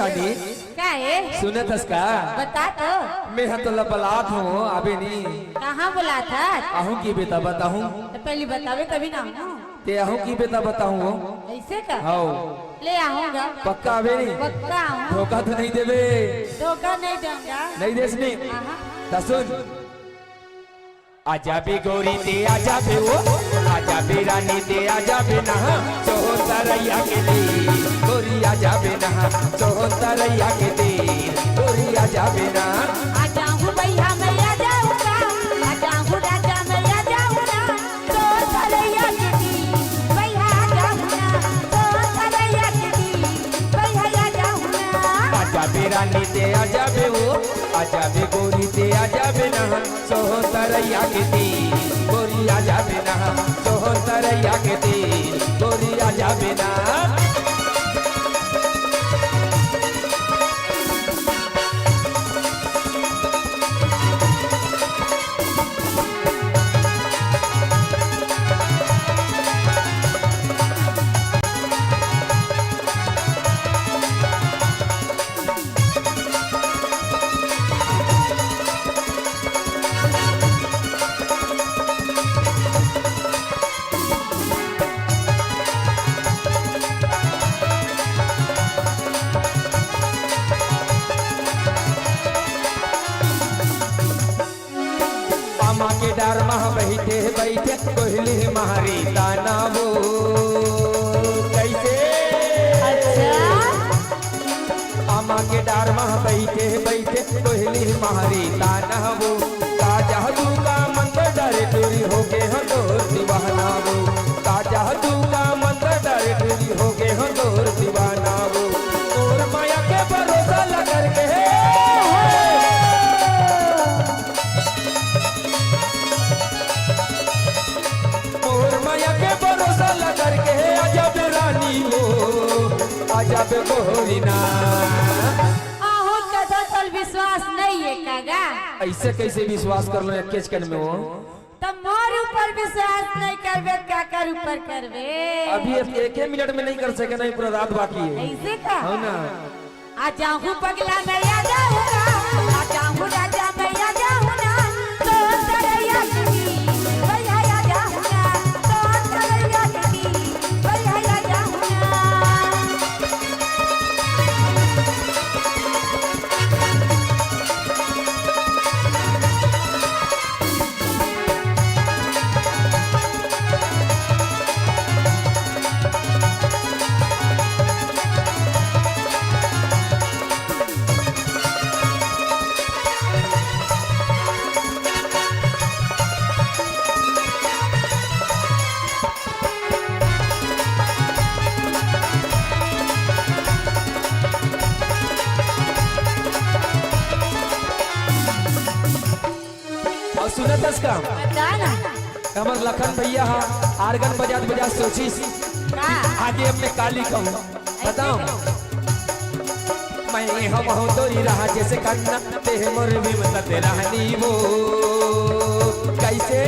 रानी क्या है? सुने थस का बता तो। मैं तो लबलात हूँ अभी नहीं। कहाँ बुला था? आहू की बेटा बताऊँ तो पहले बतावे तभी ना हूँ। ते आहू की बेटा बताऊँ ऐसे का? हाँ ले आऊंगा। पक्का अभी नहीं? पक्का आऊँ। धोखा तो नहीं देवे? धोखा नहीं दूंगा। नहीं देश नहीं। हाँ। सुन आजा बे गोरी ते आजा बे वो आजा बे रानी ते आजा बे नहा सोहतरैया के दे गोरी आजा बे नहा सोहतरैया के दे गोरी आजा बे ना। आजा हूँ भैया मैं आ जाऊँगा। आजा हूँ राजा मैं आ जाऊँगा। सोहतरैया के दी भैया आ जाऊँगा। सोहतरैया के दी भैया आ जाऊँगा। आजा बे रानी ते आजा बे वो आजा बे गोरी ते आजा बे नहा सोहतरैया के दे गोरी आजा बे नहा सोहतरैया के दे गोरी आजा बे ना। के डर मह बैठे बैठे कोहली मारी दाना वो कैसे? अच्छा अम्मा के डर मह बैठे बैठे कोहली मारी दाना वो ताजा तू का मंत्र डरे टूरी हो गए हो तोर दीवाना वो ताजा तू का मंत्र डरे टूरी हो गए हो तोर दीवाना वो तोर माया के भरोसा लगर के करके अजब रानी हो अजब गोरीना। आहो कदा तल विश्वास नहीं है कागा। ऐसे कैसे विश्वास कर लो एक केचकन में हो? तब मोर ऊपर विश्वास नहीं करबे काकर ऊपर करबे? अभी एक मिनट में नहीं कर सके नहीं पूरा रात बाकी है। ऐसे का? हो ना। आ जाऊँ पगला मैं आ जाऊँगा। आ जाऊँ राजा मैं आ जाऊँगा। तो तरैया की भैया आ जाऊँगा। तो तरैया की भैया आ जाऊँगा। सुनतस का बताना हमर लखन भैया आर्गन बजात बजात सोची आगे अपने काली कहूँ बताओ मैं हम हो तोरी रहा जैसे कन्ना ते मोर भी मत रहनी वो कैसे?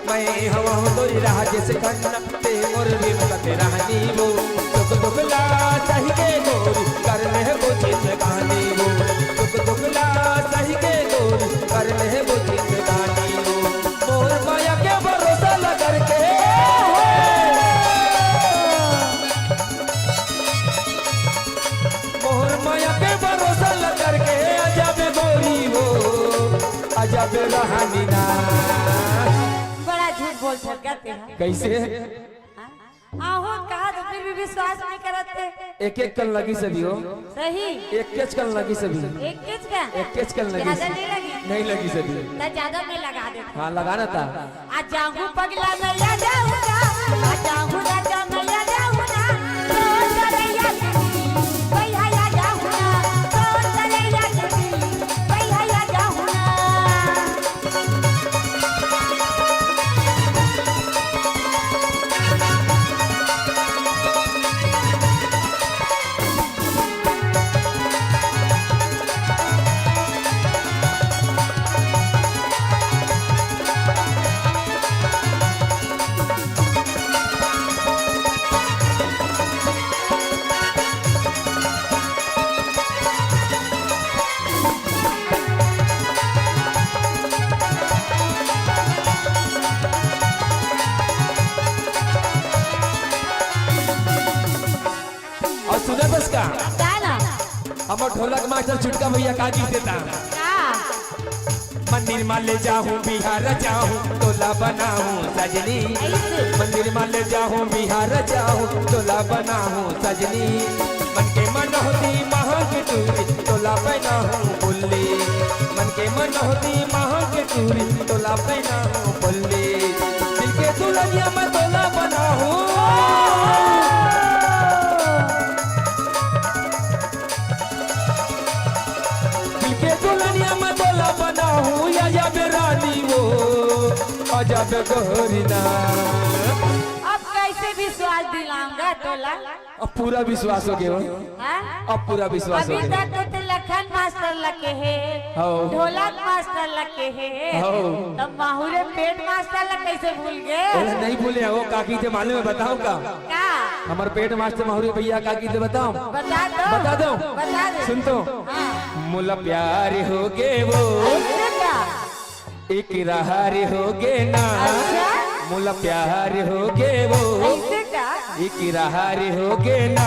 मैं हम हो तोरी रहा जैसे कन्ना ते मोर भी मत रहनी वो दुख दुख ला सही के गोरी करने वो चित कहानी वो दुख दुख ला सही के गोरी करने वो चित कहानी वो मोर माया के भरोसा लगर के मोर माया के भरोसा लगर के अजब गोरी वो अजब रहानी ना। बड़ा झूठ बोल सकते हैं। कैसे? आहो कहा तो फिर भी विश्वास नहीं करते। एक एक कल लगी सभी हो सही एक केच कल लगी सभी एक किच का एक केच कल लगी ज्यादा नहीं लगी नहीं लगी सभी ना ज्यादा में लगा दे। हाँ लगाना था। आ जाऊँ पगला मैं आ जाऊँगा। आ जाऊँ राजा मैं आ जाऊँगा। तो तरैया की भैया आ जाऊँगा। तो तरैया की भैया आ जाऊँगा। हमर ढोलक मास्टर छुटका भैया का गीत देता का मंदिर में ले जाऊं बिहार जाऊं तोला बनाऊं सजनी ऐसे मंदिर में ले जाऊं बिहार जाऊं तोला बनाऊं सजनी मन के मन होती महक टूरी तोला पहनाऊं बुल्ली मन के मन होती महक टूरी तोला पहनाऊं बुल्ली दिल के दुल्हनिया में तोला बनाऊं दुल्हनिया में तोला बना हूँ या बेरानी वो अजब गोरीना। अब कैसे विश्वास दिलाऊंगा तोला? अब पूरा विश्वास हो गया हाँ? अब पूरा विश्वास हो अभी गया तक तो लखन मास्टर लगे है हो। ढोलक मास्टर लगे है हो। तब माहुरे पेट मास्टर लग कैसे भूल गए? नहीं भूले हो काकी थे मालूम है बताओ का का हमारे पेट मास्टर माहौरी भैया काकी थे बताओ बता दो बता दो बता दे सुन तो हाँ। मुला प्यार हो गे वो ऐसे का इकरार हो गे ना अच्छा? मुला प्यार हो गे वो ऐसे का इकरार हो गे ना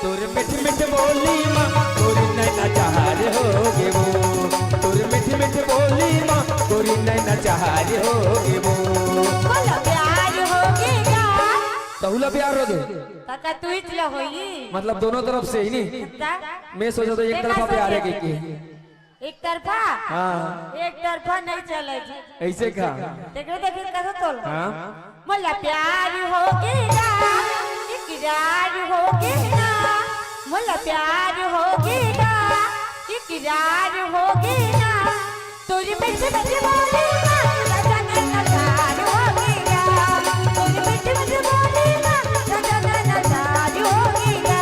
तोर मिठ मिठ बोली माँ तोरी नैना चार हो गे वो तोर मिठ मिठ बोली माँ तोरी नैना चार हो गे वो बोलो प्यार होगेगा तहुला प्यार हो गे काका तू इतला होई मतलब दोनों तरफ से ही नहीं ता? मैं सोचा तो एक तरफा प्यार है कि एक तरफा हाँ एक तरफा नहीं चले जी ऐसे का देखो देखो कैसे तोल हाँ बोला प्यार होगेगा इकरार होगेगा बोला प्यार होगेगा इकरार होगेगा तुझे मिठ मिठ बोली माँ राजा नजार होगेगा तुझे मिठ मिठ बोली माँ राजा नजार होगेगा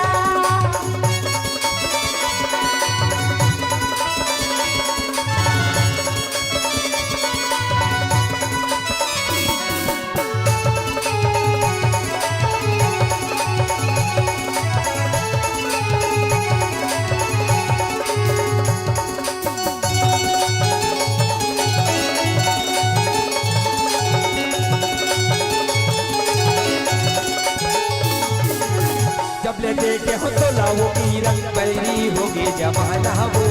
जब ले देखे हो तो लाओ की रंग पैरी होगे जमाना वो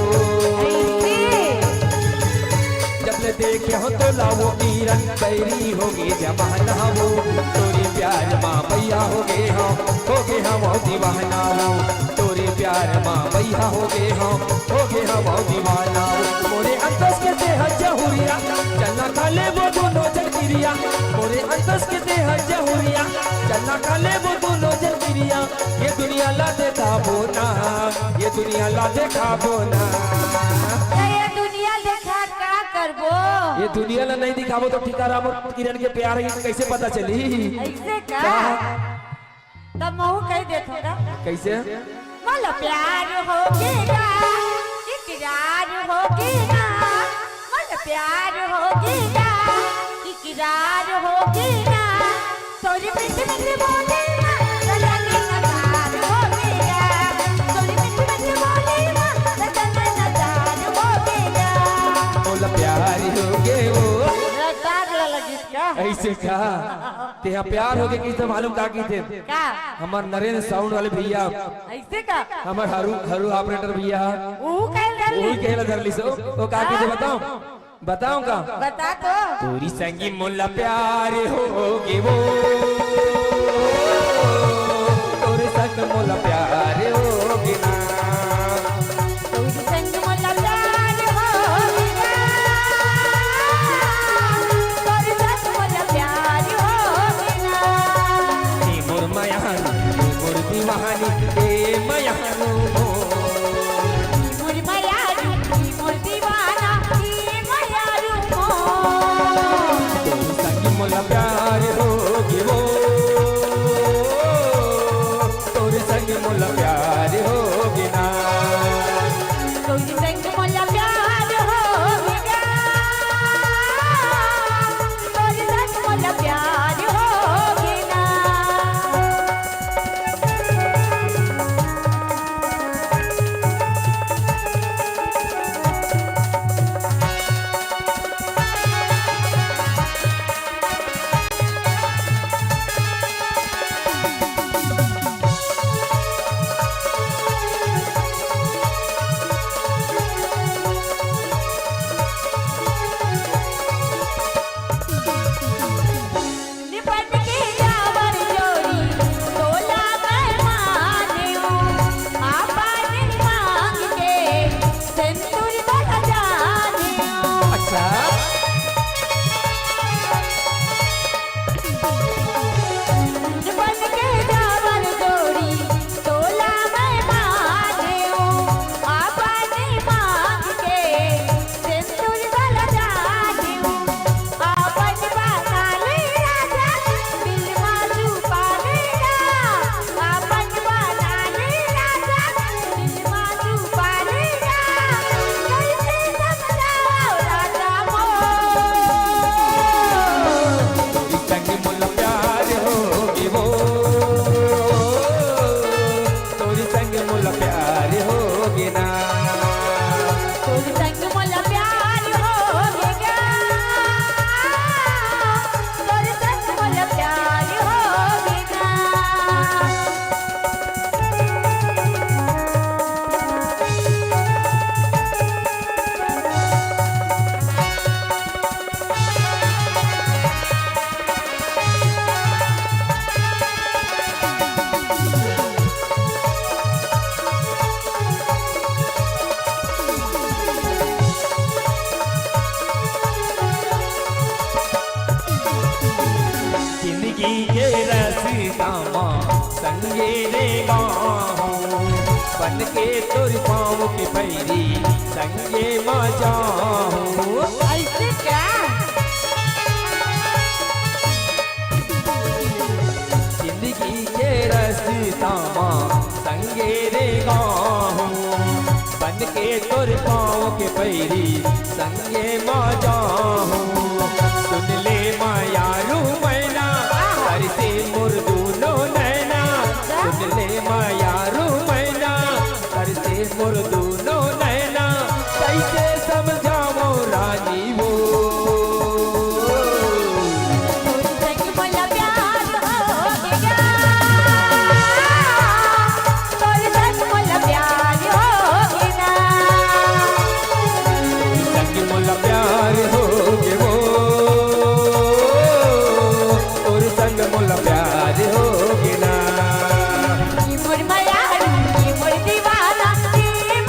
जब ले देखे हो तो लाओ की रंग पैरी होगे जमाना वो तोरे प्यार माँ भैया होगे हम दीवाना हो तोरे प्यार माँ भैया होगे हम दीवाना हो मोरे अंतस के देह जहुरिया चलना खा ले वो दोनों जलकिरिया मोरे अंतस के देह जहुरिया चलना खा ले वो दोनों जलकिरिया ये दुनिया ला देखा बोना ये दुनिया ला देखा बोना ये दुनिया देखा का करबो ये दुनिया ला नहीं दिखावो तो टीकाराम और किरण के प्यार है कैसे पता चली ऐसे का तब महू कह दे थोड़ा कैसे बोलो प्यार होगेगा इकरार होगेगा बोलो प्यार होगेगा इकरार होगेगा तोरी मिठ मिठ बोली माँ राजा नजार होगेगा तोरी मिठ मिठ बोली माँ राजा नजार होगेगा बोला प्यार होगे वो रटार लगी का ऐसे का तेरा प्यार होगे किस मालूम का की थे का हमार नरेंद्र साउंड वाले भैया ऐसे का हमार हरु ऑपरेटर भैया वो कह वही रही कहला धरली सो तो का की थे बताओ बताऊं का बता तो पूरी संगी मुल्ला प्यार होगे वो तोरे संग मुल्ला प्यार होगे ना तुझ संग मोला प्यार होगेगा तोरे संग मोला प्यार होगेगा ए मोर मायानी ए मोर दीवानी ए मायानो मोर मायारू मोर दीवाना ई मायारू मो तोरे संग मुल्ला प्यार होगे वो तोरे संग मुल्ला होगे ना। तोर संग मोला प्यार होगेगा, तोर संग मोला प्यार होगेगा। जिंदगी के रास्ता माँ संगे रे गाऊं, बन के तोर पाँव के पैरी संगे माँ जाऊं। ऐसे क्या? जिंदगी के रास्ता माँ संगे रे गाऊं, बन के तोर पाँव के पैरी संगे माँ जाऊं। सुन ले माँ यारू मैना करते मोर दोनों नैना, सुन ले माँ यारू मैना करते मोर दोनों नैना, कैसे समझाओ रानी वो। तोर संग मोला प्यार होगेगा, तोर संग मोला प्यार होगेगा। संग मोला प्यार होगे वो, और संग मोला प्यार होगे ना। ये मोर मायारू, ये मोर दीवाना, ये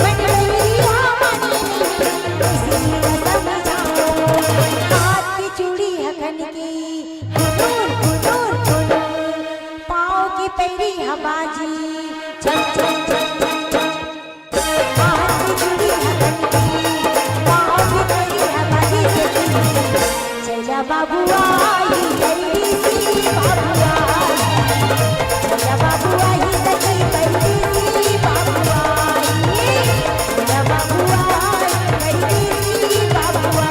मन मेरिया माने नहीं किसी न समझाओ हाथ की चूड़ी हकन की गुनूर गुनूर गुनूर पाँव की पैरी हबाजी चल चल चल चल चल हाथ की चूड़ी हकन की पाँव की पैरी हबाजी चला बाबुआ ही जल्दी सी बाबुआ चला बाबुआ ही सखी जल्दी सी बाबुआ चला बाबुआ जल्दी सी बाबुआ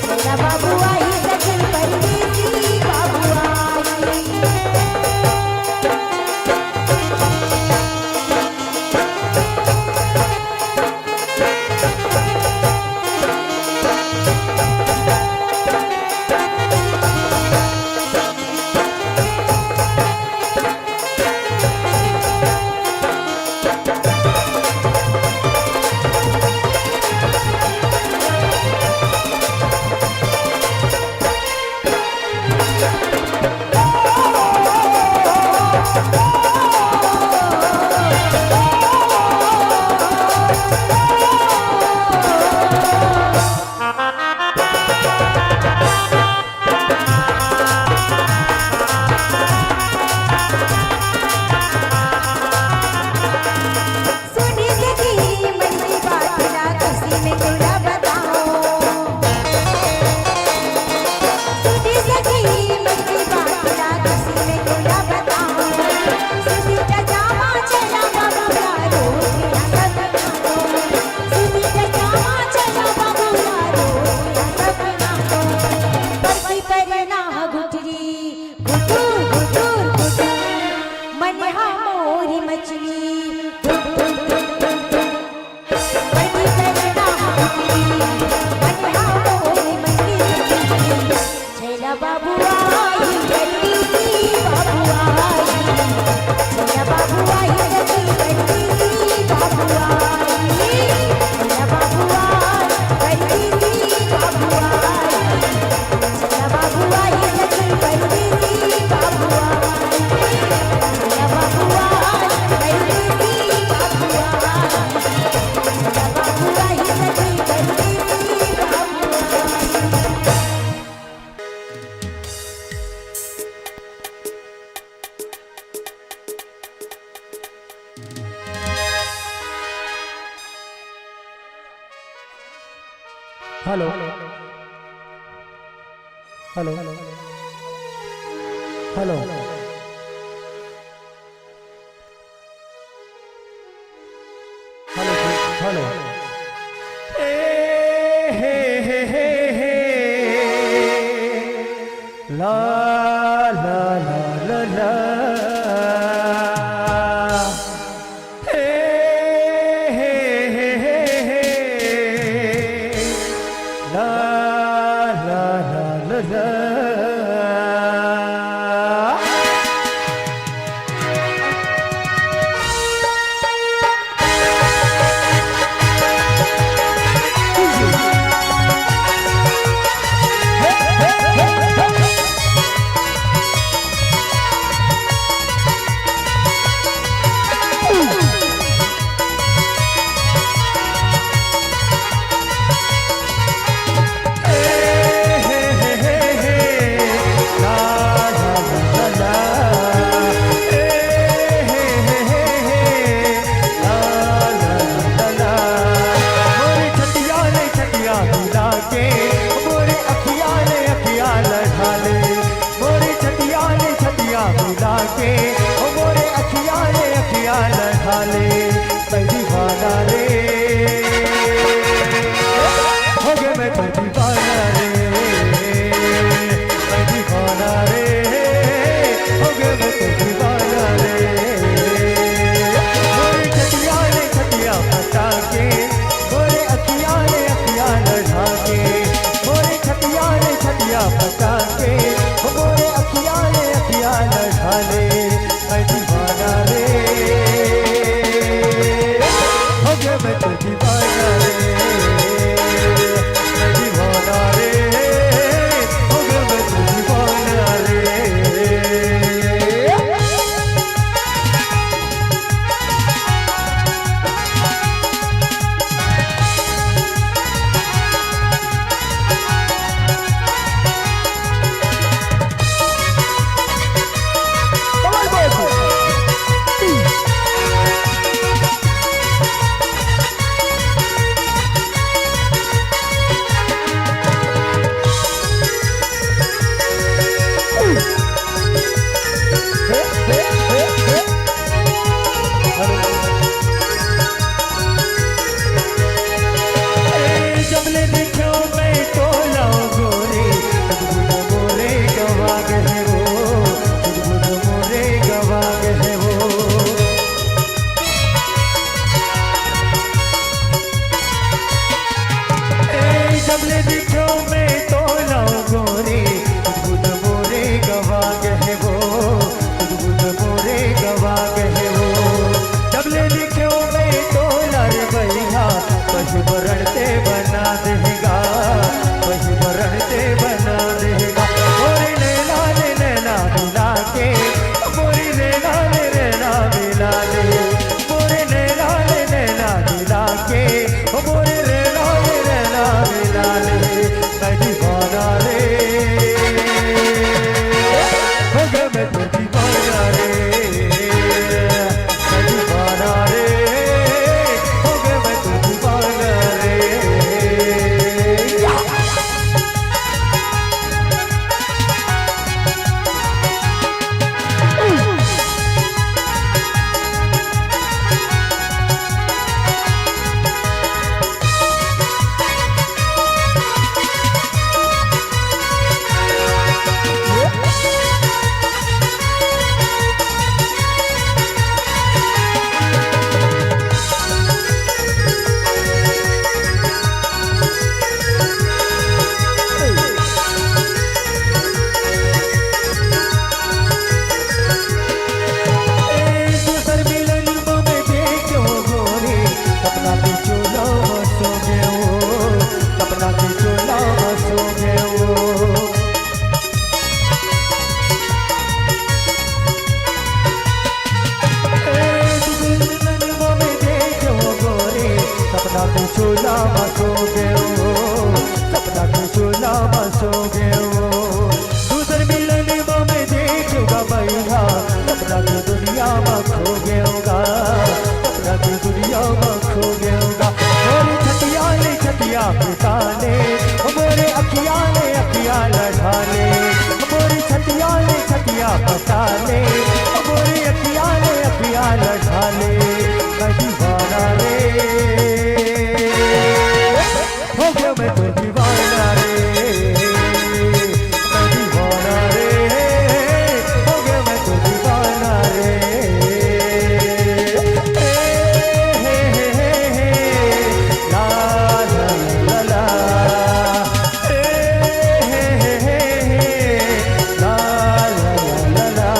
चला बाबुआ ही सखी जल्दी सी बाबुआ सुनी सखी मन की बात ना किसी में तुला बताओ सुनी सखी मन की बात ना किसी में तुला बताओ सुनी जामा चला बाबूला रोटियां सब खाओ सुनी जामा चला बाबूला रोटियां सब खाओ परकी परना गुठरी गुटूर गुटूर गुटूर मन हा मोरी मछली बाबुआ जल्दी सी बाबुआ चला बाबुआ जल्दी सी बाबुआ चला बाबुआ जल्दी सी बाबुआ चला बाबुआ जल्दी सी बाबुआ चला बाबुआ जल्दी सी बाबुआ चला बाबुआ जल्दी सी बाबुआ हेलो हेलो हेलो हेलो ला ला ला ला ला la la la la la दिखो मैं तो लाऊं गोरी गुद मोरे गवा गए वो गुद मोरे गवा गए वो जब ले दिखो मैं तो लारे भैया पशु बरणते बना देगा पशु बरणते बना देगा मोरे नैना मिला के मोरी नैना मिला ले मोरे नैना मिला के मोरे नैना मिला ले मैं दीवाना रे हो गया मैं तो दीवाना रे मैं दीवाना रे हो गया मैं तो दीवाना रे चोला बसो गयो सपना तू चोला बसो गयो दूसर मिलन में देखूंगा भैया सपना तू दुनिया में खो गयोगा सपना तू दुनिया में खो गयोगा मोरे छतिया पिताने मोरे अखिया लढ़ाने मोरे छतिया पिताने मोरे अखिया लढ़ाने मैं दीवाना रे हो गया मैं तो दीवाना रे मैं दीवाना रे हो गया मैं तो दीवाना रे ला ला ला ला ला ला ला ला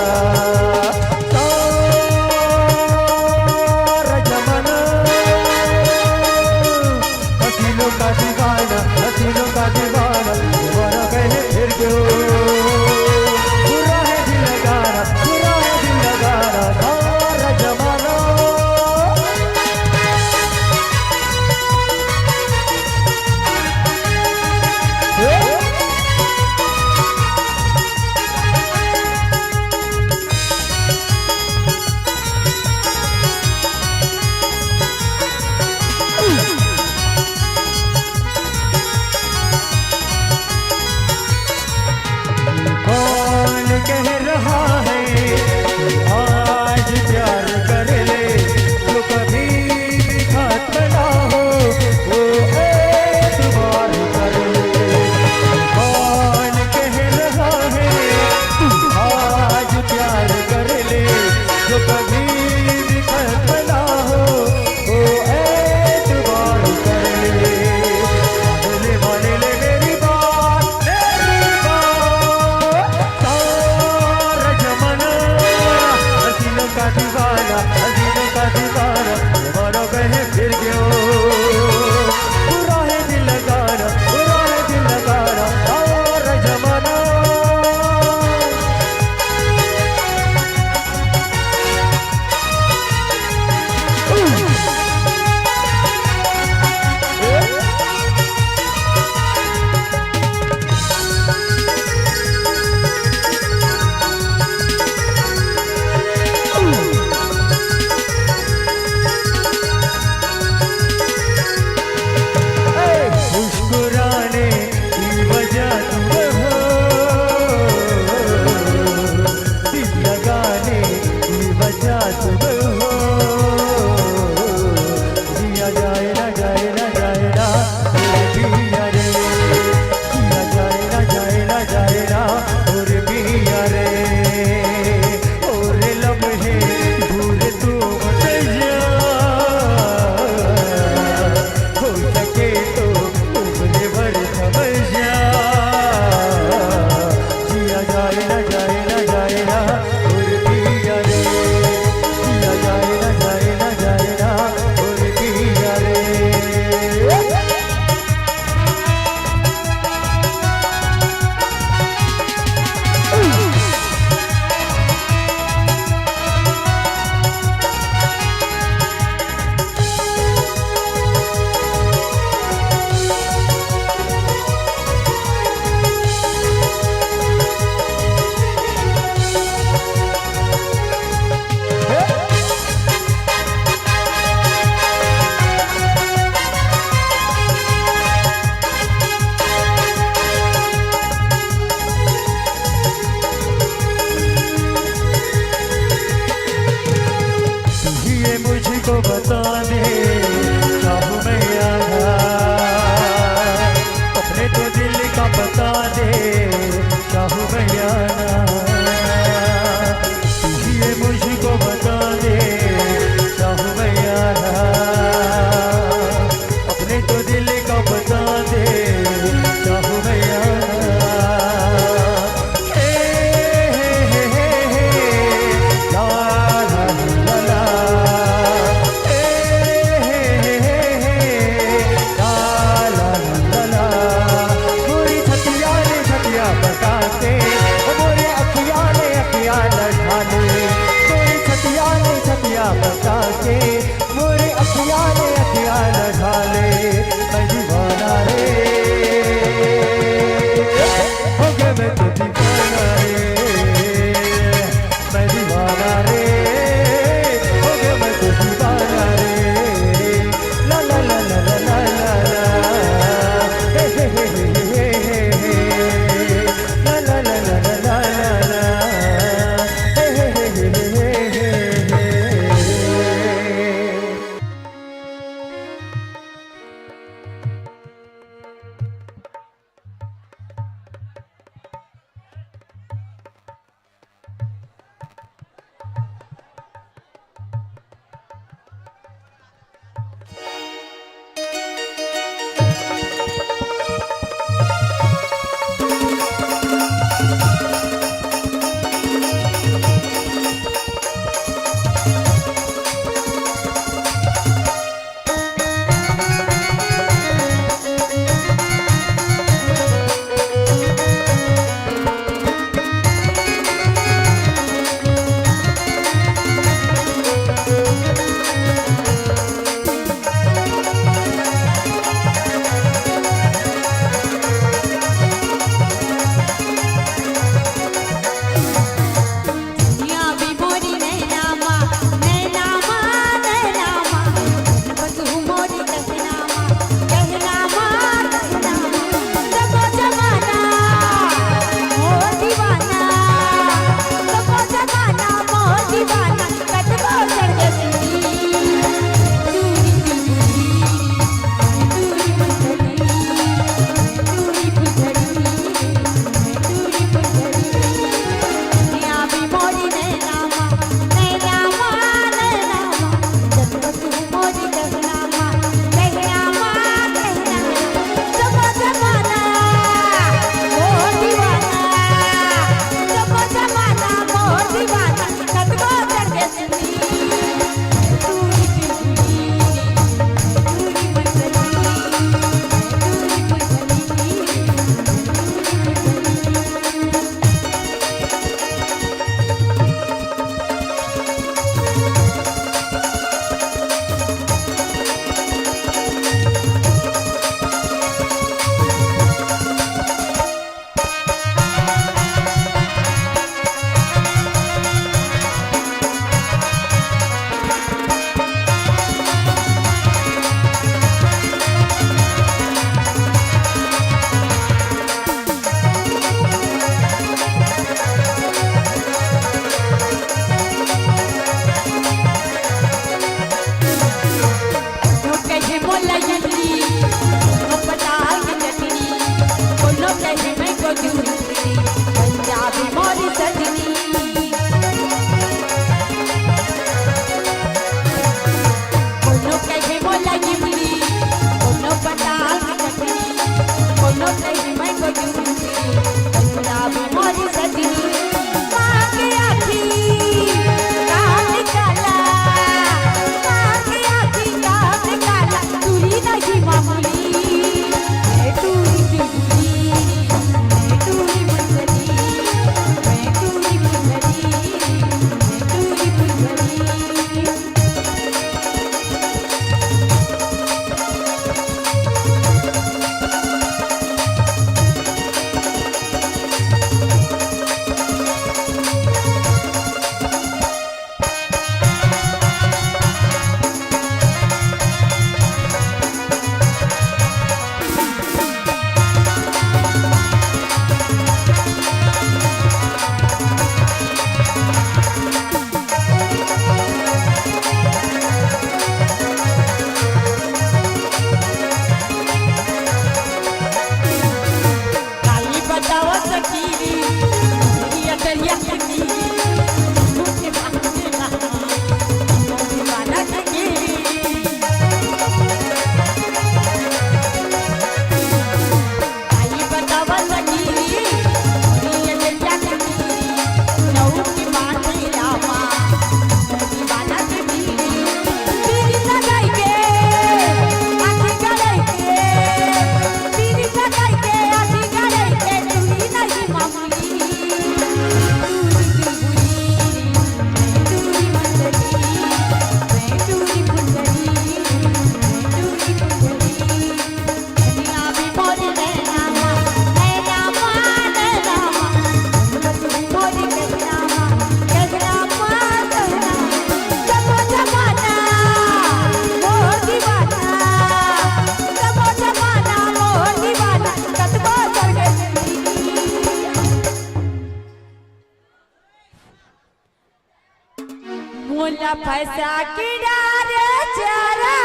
फैसा किनारे चरा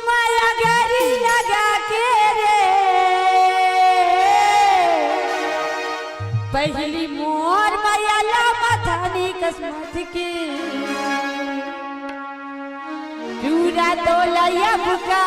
माया गरी लगा के रे पहली मोर माया ला मथानी किस्मत की चूरा तो लया बुका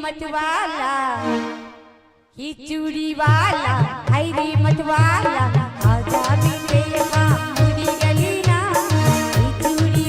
मतवाला ही चूड़ी वाला हरी मतवाला आजा भी तेरा पूरी गली ना ही चूड़ी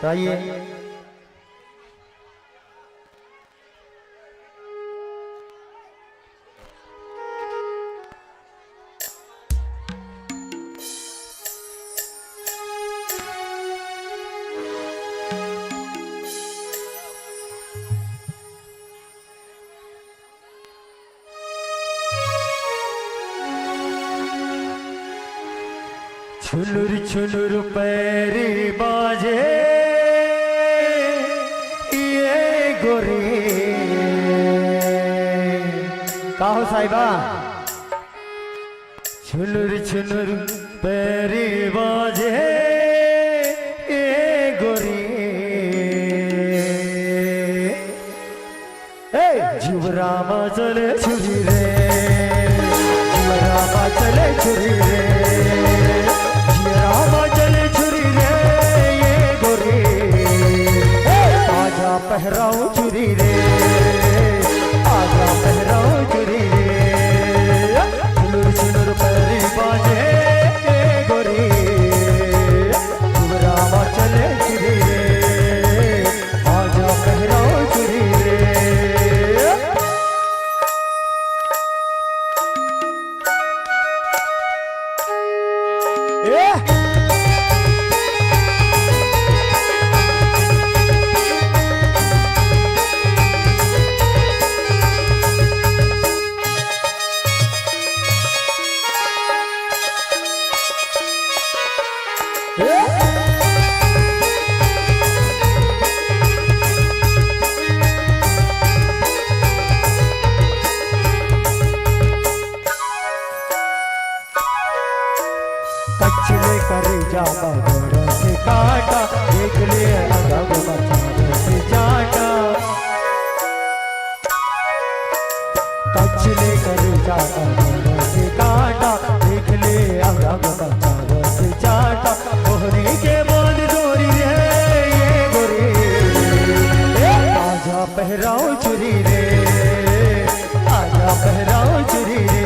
तो आइए छुनुर छुनुर पैरी बाजे ये गोरे काहो साहिबा छुनुर छुनुर पैरी बाजे ये गोरे जुबरामा चले छुरी रे जुबरामा चले छुरी रे रामा चले छुरी रे ये गोरी आजा पहराओ छुरी रे आजा पहराओ छुरी रे छुनुर छुनुर पैरी बाजे ये गोरी रामा चले छुरी रे आजा पहराओ छुरी रे कचले करे जामा गोरा से काटा देख ले अगम बचा से जाटा कचले करे जामा गोरा से काटा देख ले अगम बचा से जाटा ओहरी के बोल डोरी रे ये गोरी आजा पहराओ चुरी रे आजा पहराओ चुरी रे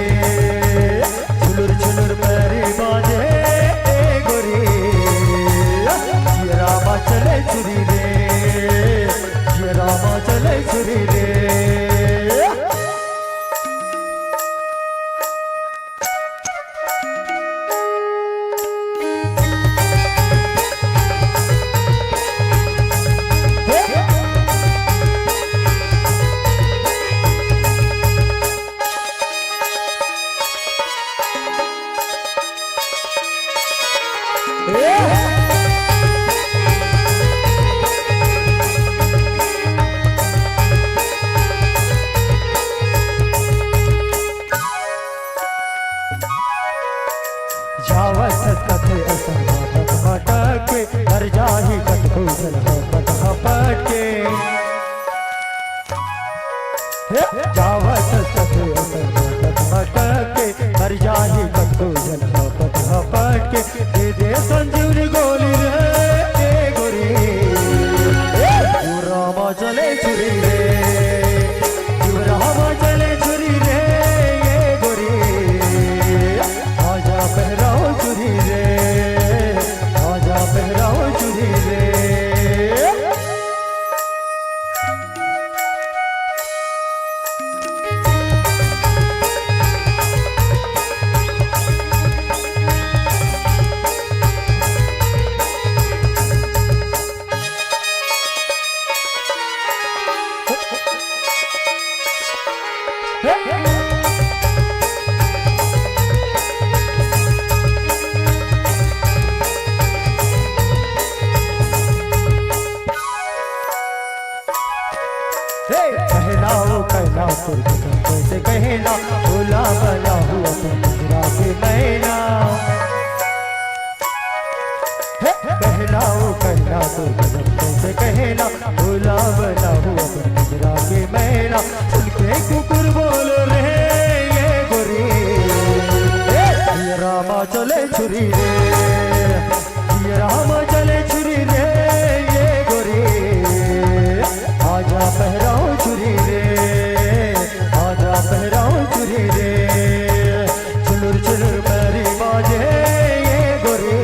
छुनुर छुनुर पैरी बाजे चले छुरी रे रामा चले छुरी रे जावत कथे असर भटक के हर जाही कट भूषण हपट हपट के जावत कथे असर भटक के हर जाही कट भूषण हपट हपट के दे दे संजीवनी गोली रे गोरी रामा चले छुरी रे रामा चले छुरी रे ये गोरी आजा पहराओ चुरी रे आजा पहराओ चुरी रे कहलाओ कहलाओ कैसे कहना भोला बना हुआ तुमरा के मैना कहलाओ कहना तो कैसे कहना भोला बना हुआ तुमरा के मैना सुनके कुकुर बोल रहे ये गोरी रामा चले छुरी रे रामा चले छुरी रे ये गोरी आजा पहराओ छुरी रे आजा पहराओ छुरी रे छुनुर छुनुर पैरी बाजे ये गोरी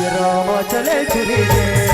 ये रामा चले छुरी रे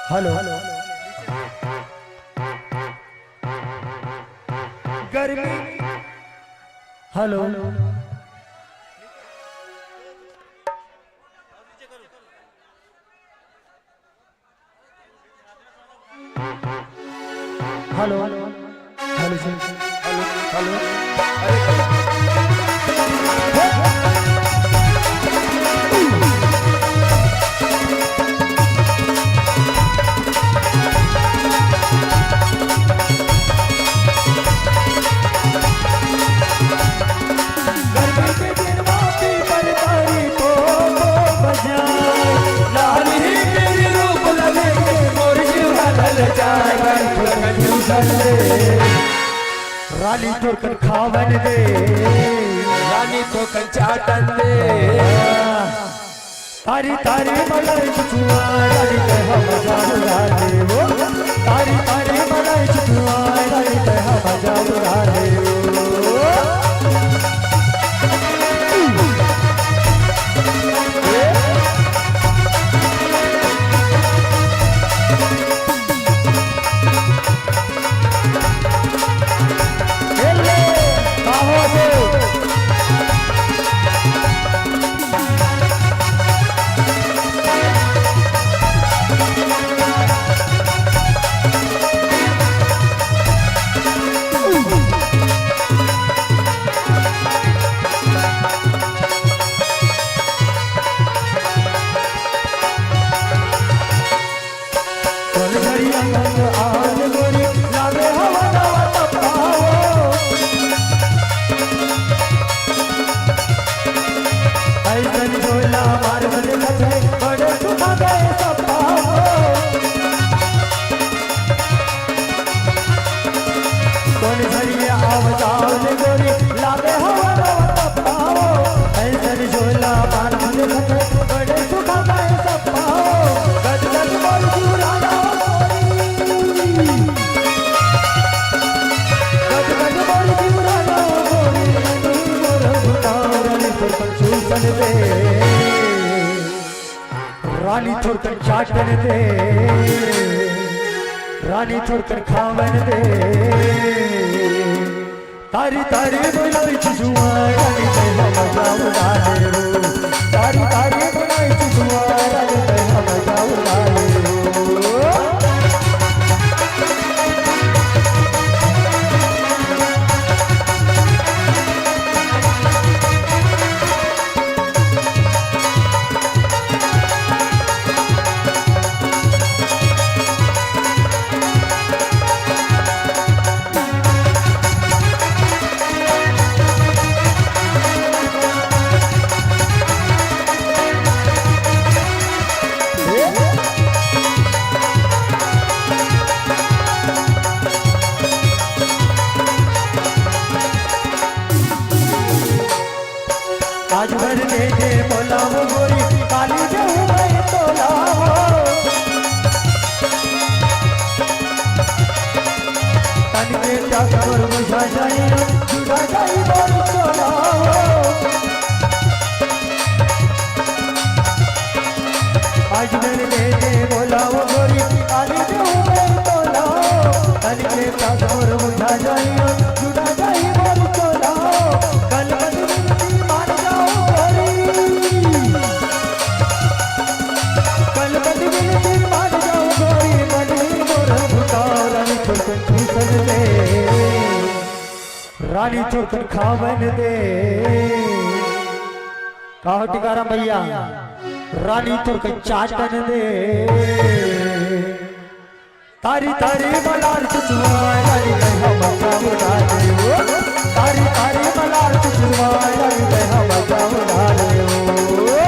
हेलो गर्मी हेलो हेलो हेलो हेलो अरे गर्मी के दिन वापी बलदारी को बजाए लाली तेरी रूप लगे मोर जीवा ढल जाए रानी तो कर खावन दे रानी तो कंचाटन दे तारी तारी मलाई छुआ रानी ते हम जाऊंगा रे वो तारी तारी मलाई छुआ रानी ते हम जाऊंगा रे वो हेले बाहो से रानी थोड़कर चाटन दे रानी थोड़कर खावन दे तारी तारी बनाई जुआ रानी ते हम जाऊंगा रे वो तारी तारी बनाई जुआ रानी ते हम जाऊंगा रे वो आज भर दे दे बोला वो गोरी काली जाऊं मैं तोला हो तन के क्या कर बुझा जाए जुड़ा जाए बोल तोला हो आज भर दे दे बोला वो गोरी काली जाऊं मैं तोला हो तन के क्या कर बुझा जाए जुड़ा जाए बोल तोला हो कल रानी छोड़कर खावन दे कहो टिकाराम भैया रानी छोड़कर चाटन दे तारी तारी मलार चुचुआ रानी ते हम जाऊंगा रे वो तारी तारी मलार चुचुआ रानी ते हम जाऊंगा रे वो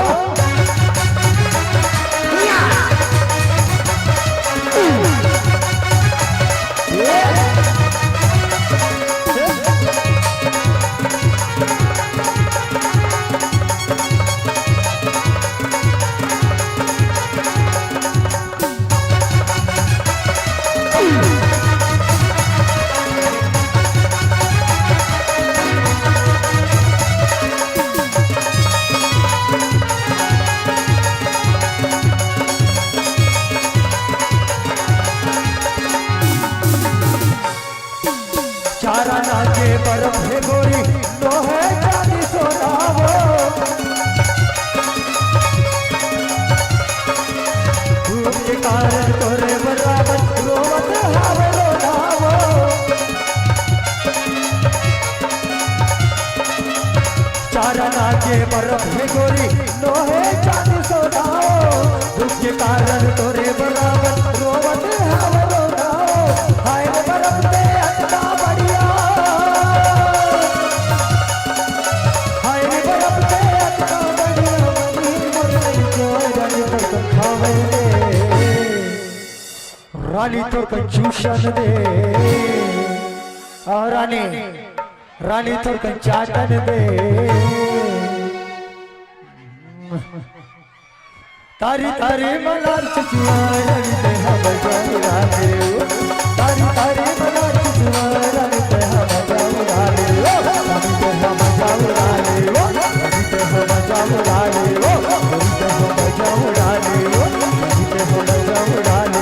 चारा नाचे बर्फ है गोरी लोहे चांदी सोनाओ दुख के कारण तोरे बराबर रोवत है रोनाओ हाय रे बर्फ ते अटका बढ़िया हाय रे बर्फ ते अटका बढ़िया मनी मोर कोई रानी तो खावे रानी तो कंजूशन दे और रानी तो कंचाटन दे तारी तारी मलार चुआ रानी ते हम जाऊरा दे तारी तारी मलार चुआ रानी ते हम जाऊरा दे रानी ते हम जाऊरा दे रानी ते हम जाऊरा दे रानी ते हम जाऊरा दे रानी ते हम जाऊरा दे रानी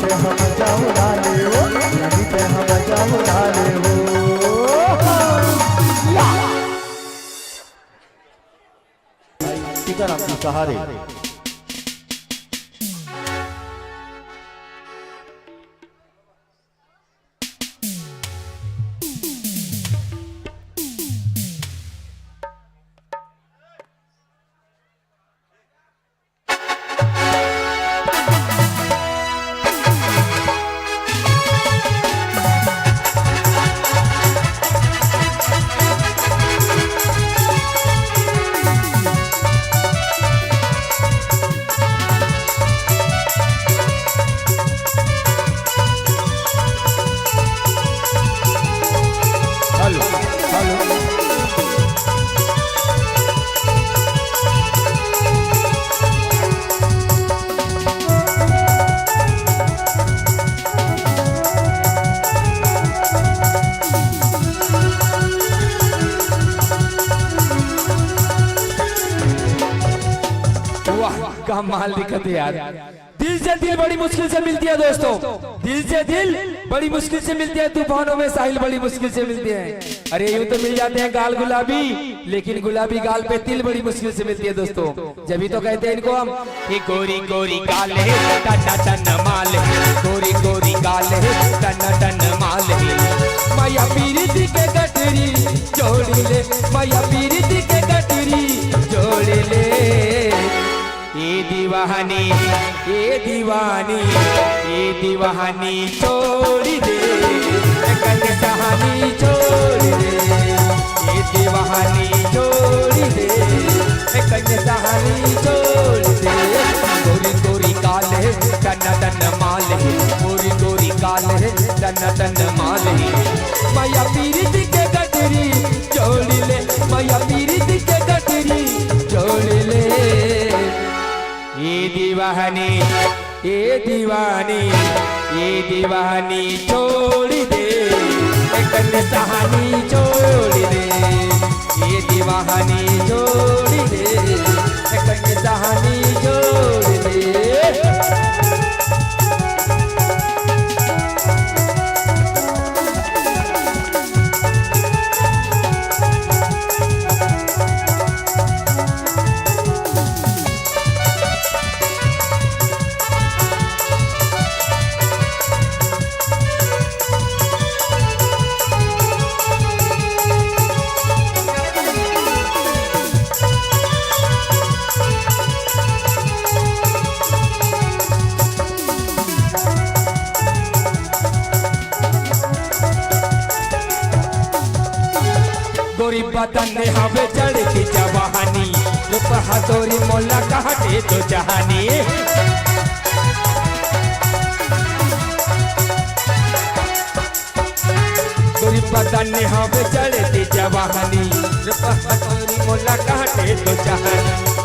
ते हम जाऊरा दे रानी ते हम जाऊरा दे टीकाराम के सहारे माल दिक्कत है यार। दिल से दिल बड़ी मुश्किल से मिलती है दोस्तों, दिल से दिल बड़ी मुश्किल से मिलती है। तूफानों में साहिल बड़ी मुश्किल से मिलते हैं। अरे यूं तो मिल जाते हैं गाल गुलाबी, लेकिन गुलाबी गाल पे तिल बड़ी मुश्किल से मिलती है दोस्तों। जब ही तो कहते हैं इनको हम कि गोरी गोरी गाल है टन टन माल है, गोरी गोरी गाल है टन टन माल है। माया पीरिति के गठरी जोड़ ले, माया पीरिति के गठरी जोड़ ले। ये दीवानी ये दीवानी ये दीवानी छोड़ दे, कन कहानी छोड़ दे। ये दीवानी छोड़ दे, कन कहानी छोड़ दे। गोरी गोरी काल है टन टन माल है, गोरी गोरी काल है टन टन माल है। माया पीरित के गठरी जोड़ ले, माया पीरित के गठरी जोड़ ले। ये दीवानी ये दीवानी ये दीवानी छोड़ दे, कन कहानी छोड़ दे। ये दीवानी छोड़ दे, कन कहानी छोड़ दे। गोरी बदन हवे चढ़ की जवानी, बहादुरी मोला कहते तो जहानी। गोरी बदन हवे चढ़ की जवानी, बहादुरी मोला कहते तो जहानी।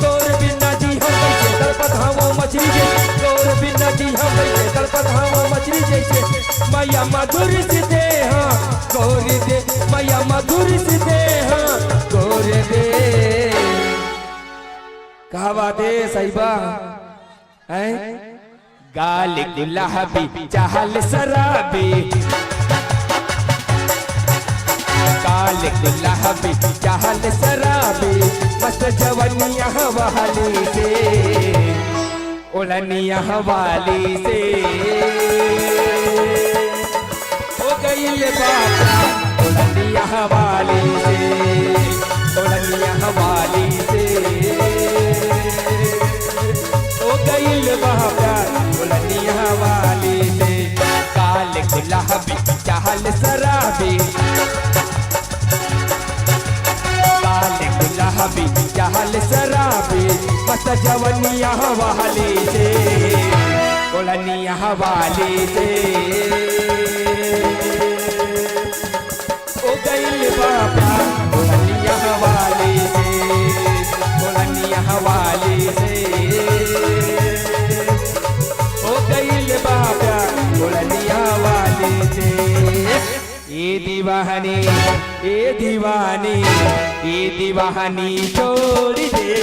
तोर बिना जी हम कैसे तड़पत हवो मछली जैसे, तोर बिना जी हम कैसे तड़पत हवो मछली जैसे। मैया मधुर से दे हाँ गोरी दे, मैया मधुर से दे हाँ गोरी दे। कहा बात है साहिबा हैं? गाल गुलाबी चाहल शराबी, गाल गुलाबी चाहल शराबी। मस्त जवनिया वाली से ओढ़निया वाली से हो गई बात ओढ़निया वाली से, ओढ़निया शराबी लाल गुलाबी जहल शराबी मस्त जवनिया वाली से बोलनिया वाली से ओ गइल बाबा बोलनिया वाली से बोलनिया वाली से ओ गइल बाबा बोलनिया वाली से ये दीवानी ये दीवानी ये दीवानी छोड़ दे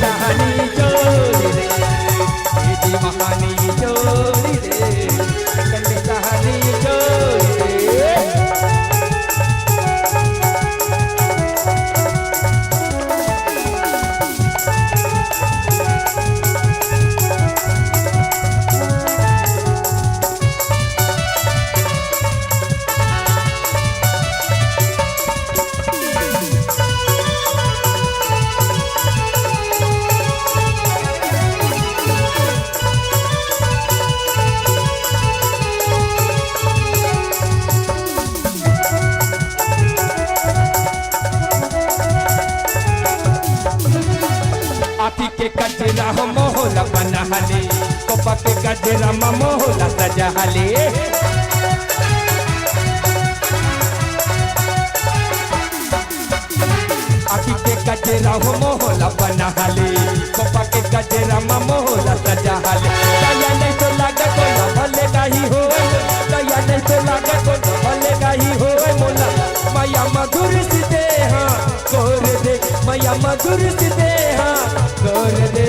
कहानी छोड़ दे ये दीवानी छोड़ दे कहानी छोड़ दे आखी के कचरा हो मोहला बनहले कोपा के गजरा मोहला सजहले आखी के कचरा हो मोहला बनहले कोपा के गजरा मोहला सजहले कया नहीं तो लागे को भले गाही हो कया नहीं तो लागे को भले गाही हो मोला माया मधुर सिते हां कोर दे माया मधुर सिते हां कर दे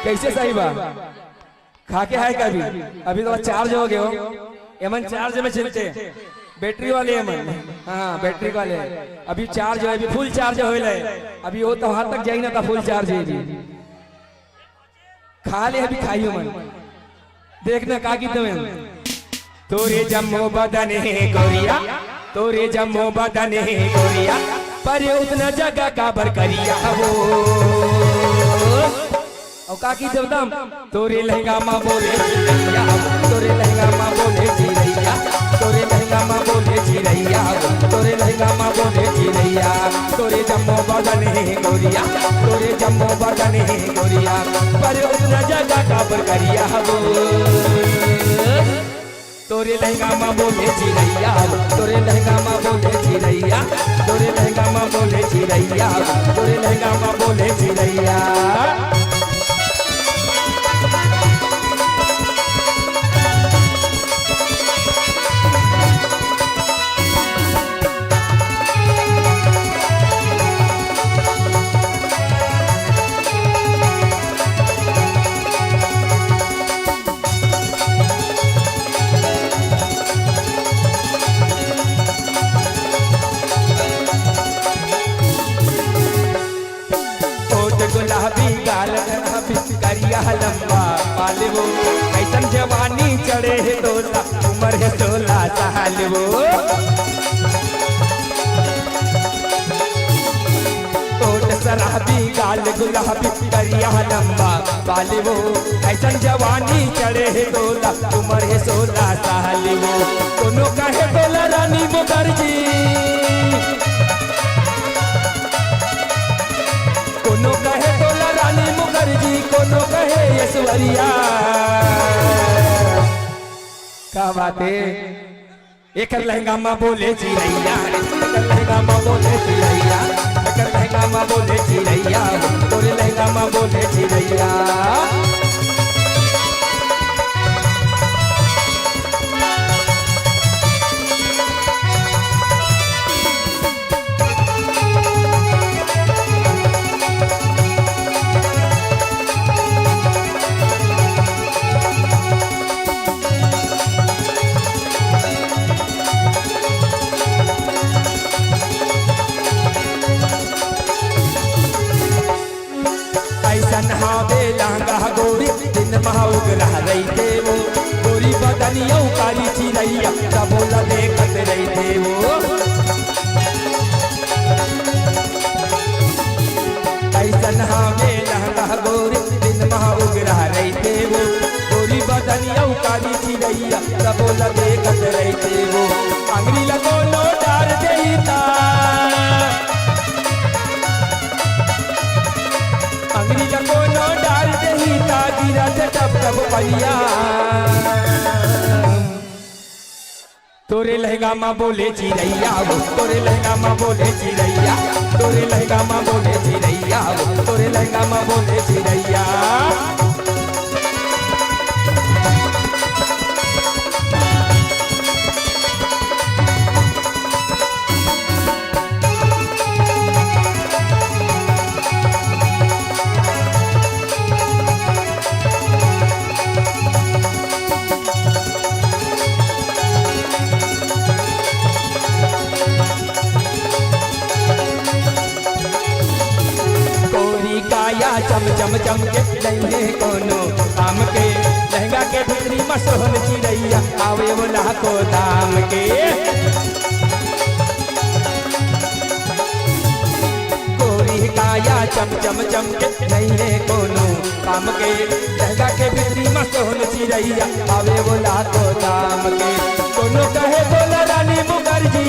कैसे सही बा खा के है कभी अभी तो चार्ज हो गए हो एमन चार्ज में चलते बैटरी वाले एमन हाँ बैटरी वाले अभी चार्ज है अभी फुल चार्ज हो अभी वो तो वहां तक जाएगी ना तो फुल चार्ज है खा ले अभी खाइयो मन देखना का की तुम्हें तोरे जम्मो बदन है गोरिया तोरे जम्मो बदन है गोरिया पर उतना जगह काबर करिया वो और काकी देवदम तोरे लहंगा माँ बोले चिरैया तोरे लहंगा माँ बोले चिरैया तोरे लहंगा माँ बोले चिरैया तोरे लहंगा माँ बोले चिरैया तोरे जम्मो बदन है गोरिया तोरे जम्मो बदन है गोरिया पर उतना जगह काबर करिया वो तोरे लहंगा माँ बोले चिरैया तोरे लहंगा माँ बोले चिरैया तोरे लहंगा माँ बोले चिरैया तोरे लहंगा माँ बोले चिरैया गुलाबी गाल गुलाबी करिया लंबा पाले वो ऐसन जवानी चढ़े है तोला उम्र है 16 साल वो तोट शराबी गाल गुलाबी करिया लंबा पाले वो ऐसन जवानी चढ़े है तोला उम्र है 16 साल वो दोनों कहे तोला रानी मुखर्जी कोनो कहे तोला रानी मुखर्जी कोनो कहे ऐश्वर्या का बाते एक लहंगा माँ बोले चिरैया एक लहंगा माँ बोले चिरैया एक लहंगा माँ बोले चिरैया तोरे लहंगा माँ बोले चिरैया हावे लहंगा गोरी दिन महाउग्र रही थे वो गोरी बदनिया कारी चिरैया बोला देखत रही थे वो ऐसन हावे लहंगा गोरी दिन महाउग्र रही थे वो गोरी बदनिया कारी चिरैया चिड़ैया सबो लगे कत रहते वो अंगरी लगो नो डार देता अंगरी लगो नो डार देता गिरा टप टप पनिया तोरे लहंगा माँ बोले चिड़ैया वो तोरे लहंगा माँ बोले चिड़ैया तोरे लहंगा माँ बोले चिड़ैया वो तोरे लहंगा माँ बोले चिड़ैया चम चम चम के लहंगे कोनो काम के लहंगा के भीतरी मसोहन चिड़ैया आवे वो लाखों दाम के गोरी काया चम चम चम के लहंगे कोनो काम के लहंगा के भीतरी मसोहन चिड़ैया आवे वो लाखों दाम के कोनो कहे बोला रानी मुखर्जी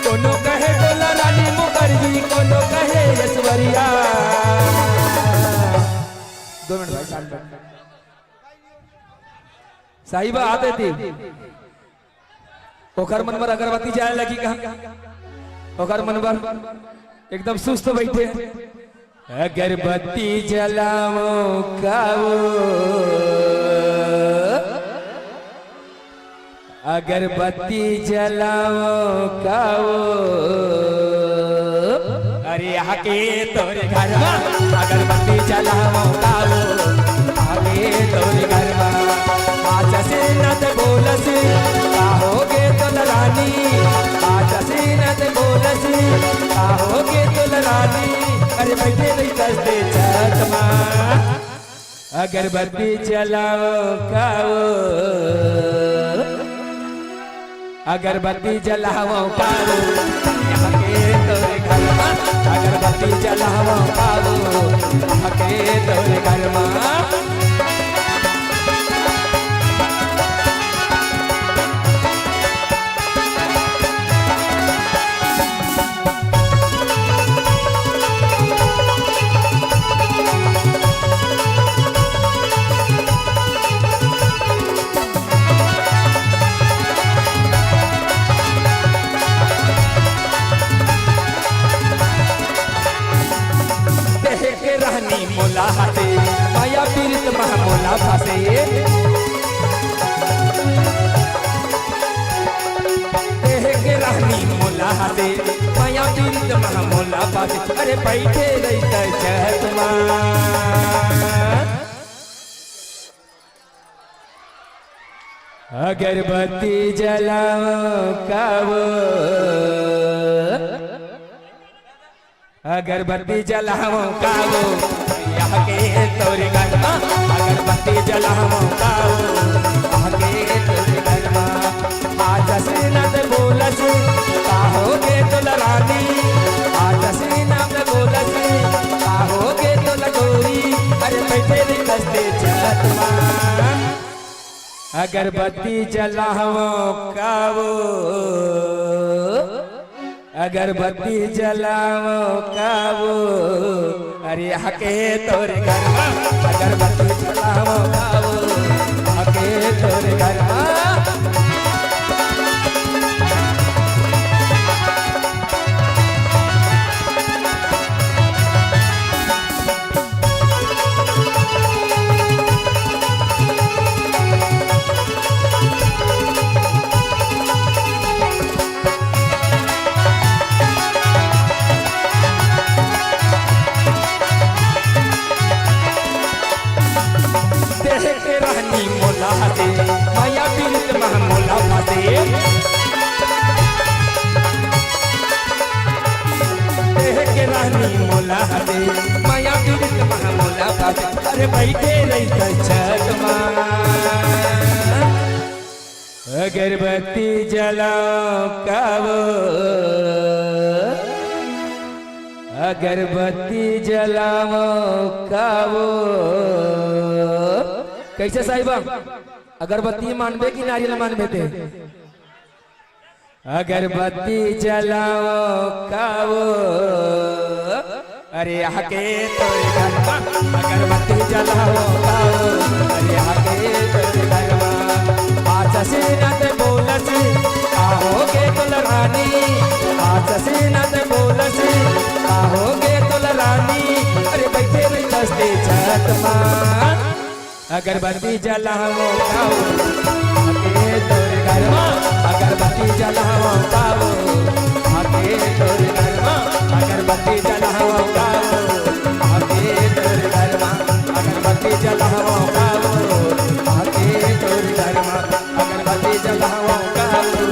कोनो कहे बोला रानी मुखर्जी कोनो कहे ऐश्वर्या 2 मिनट भाई 4 मिनट साहिबा आते थी ओकर मन पर अगरबत्ती जाए लगी कहा ओकर मन पर एकदम सुस्त बैठे अगरबत्ती जलाओ काओ अगरबत्ती जलाओ काओ अरे आके तोरे घर में अगरबत्ती जलाओ काओ आके तोरे घर में आज से नत बोलस काहोगे तो रानी आज से नत बोलस काहोगे तो रानी अरे बैठे नहीं दसते छत में अगरबत्ती जलाओ काओ अगरबत्ती जलाओ काओ यहाँ के तोरे घर में अगरबत्ती जलाओ काओ यहाँ के तोरे घर में मोला हाथे माया पीरित महामोला फासे देह के रानी मोला हाथे माया पीरित महामोला फासे अरे बैठे रहता छत में अगरबत्ती जलाओ काओ अगरबत्ती जलाओ काओ यहाँ के तोरे घर में अगरबत्ती जलाओ काओ यहाँ के तोरे घर में आज से नत बोलस काहोगे तो रानी आज से नत बोलस काहोगे तो लगोरी अरे बैठे नहीं दसते छत में अगरबत्ती जलाओ काओ अगरबत्ती जलाओ काओ अरे हके तोरे घर में अगरबत्ती जलाओ काओ हके तोरे घर में माया पीरित महामोला फासे देह के रानी मोला हाथे माया पीरित महामोला फासे अरे बैठे रहता छत में अगरबत्ती जलावो कावो। कैसे साहिबा अगरबत्ती मानबे की नारियल मानबे थे? अगरबत्ती जलाओ कावो अरे आके तोरे घरवा अगरबत्ती जलाओ कावो अरे आके तोरे घरवा आज सीनत बोलस आओगे तुल रानी आज सीनत बोलस आओगे तुल रानी अरे बैठे नहीं दस्ते छत मां अगरबत्ती जलाओ कावो आके तोरे घरवा अगरबत्ती जलाओ कावो आके तोरे घरवा अगरबत्ती जलाओ कावो आके तोरे घरवा अगरबत्ती जलाओ कावो आके तोरे घरवा अगरबत्ती जलाओ कावो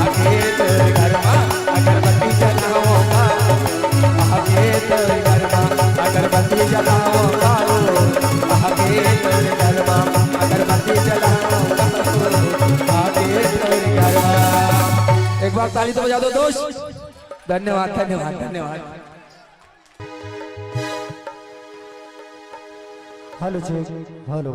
आके तोरे घरवा अगरबत्ती जलाओ कावो आके तोरे घरवा अगरबत्ती जलाओ कावो आके तोरे घरवा अगरबत्ती जलाओ कावो आके तोरे घरवा। एक बार ताली तो बजा दो दोस्त। धन्यवाद धन्यवाद धन्यवाद। Hello check hello.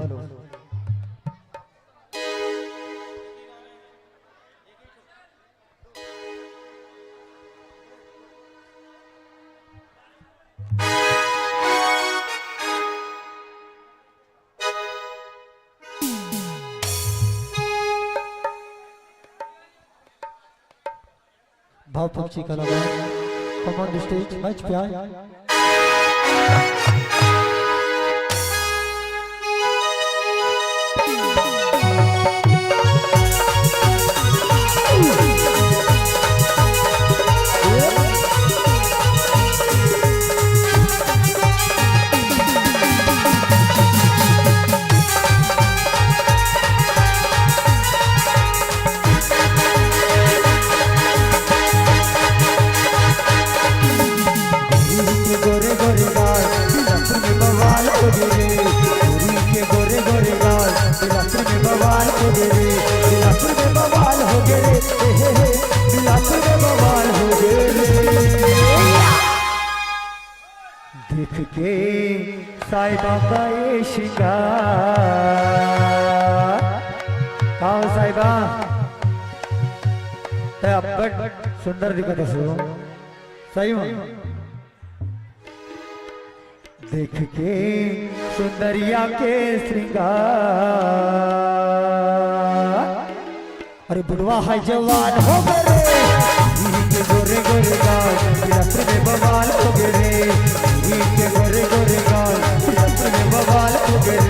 भाव पक्षी कलाकार come on the stage मंच पे आए। देख के साईं बाबा ये श्रृंगार आओ साहिबा बड़ सुंदर दिखत हो सही में। देख के सुंदरिया के श्रृंगार अरे बुढ़वा है जवान हो गए के गोरे गोरे गाल रात्र में बवाल हो गए के गोरे गोरे गाल रात्र में बवाल हो गए।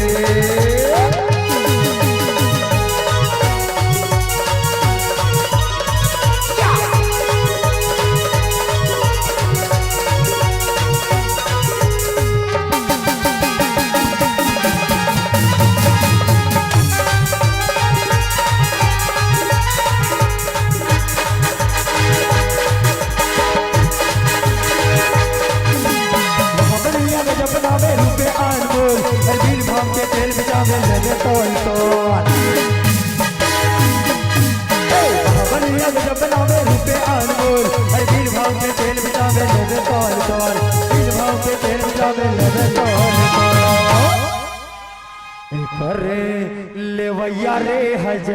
लेवैया रे हजार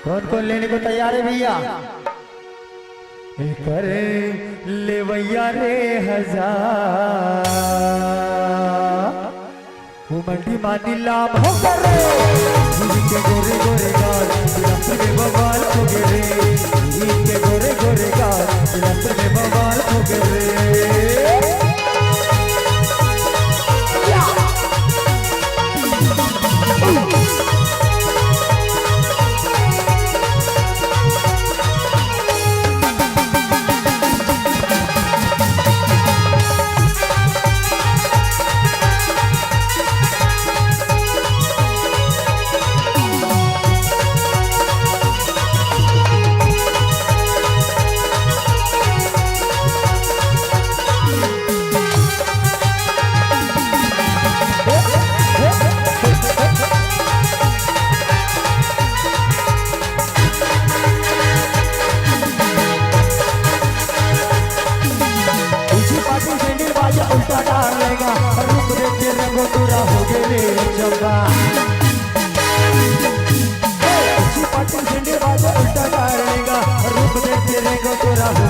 कौन कौन लेने को तैयार है भैया? करे लेवैया रे हजार वो मंडी मानी लाभ हो करे के गोरे गोरे गाल रात्र में बवाल हो गए के गोरे गोरे गाल रात्र में बवाल हो गए।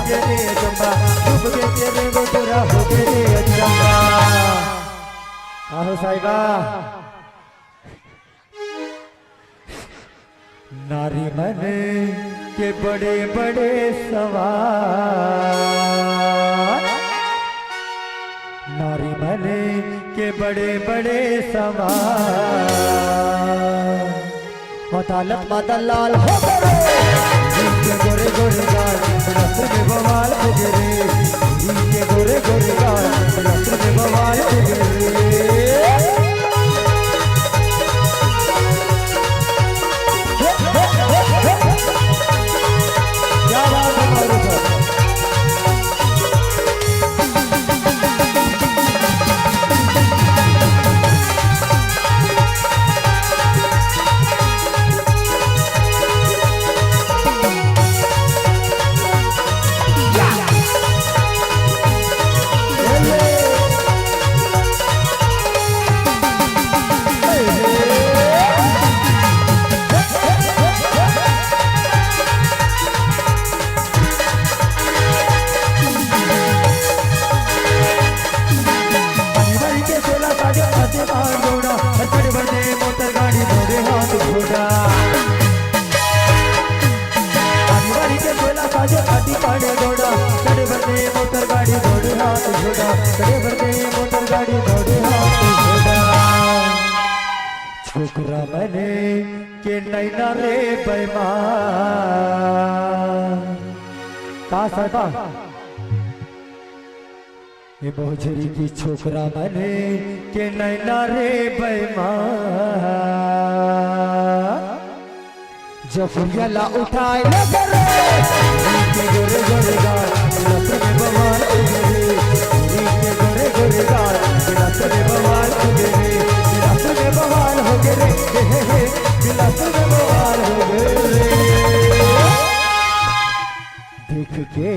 गया रे अचंबा डूब के तेरे वो तोरा हो गया रे अचंबा आहो साहिबा नारी मन के बड़े बड़े सवाल नारी मन के बड़े बड़े सवाल अदालत मदलाल हो गए गोरे गोरे गाल रस्ते में बवाल हो गए इनके गोरे गोरे गाल रस्ते में बवाल हो गए क्या बात है मारो सर छोकरा बने के नैना रे बेईमान का सरपा ये बहुजरी की छोकरा बने के नैना रे बेईमान जब फुलिया उठाए लगे रे गोरे गोरे गाल रस्ते में बवाल हो गए के गोरे गोरे गाल रस्ते में बवाल हो गए रस्ते में बवाल हो गए रे रस्ते में बवाल हो गए देख के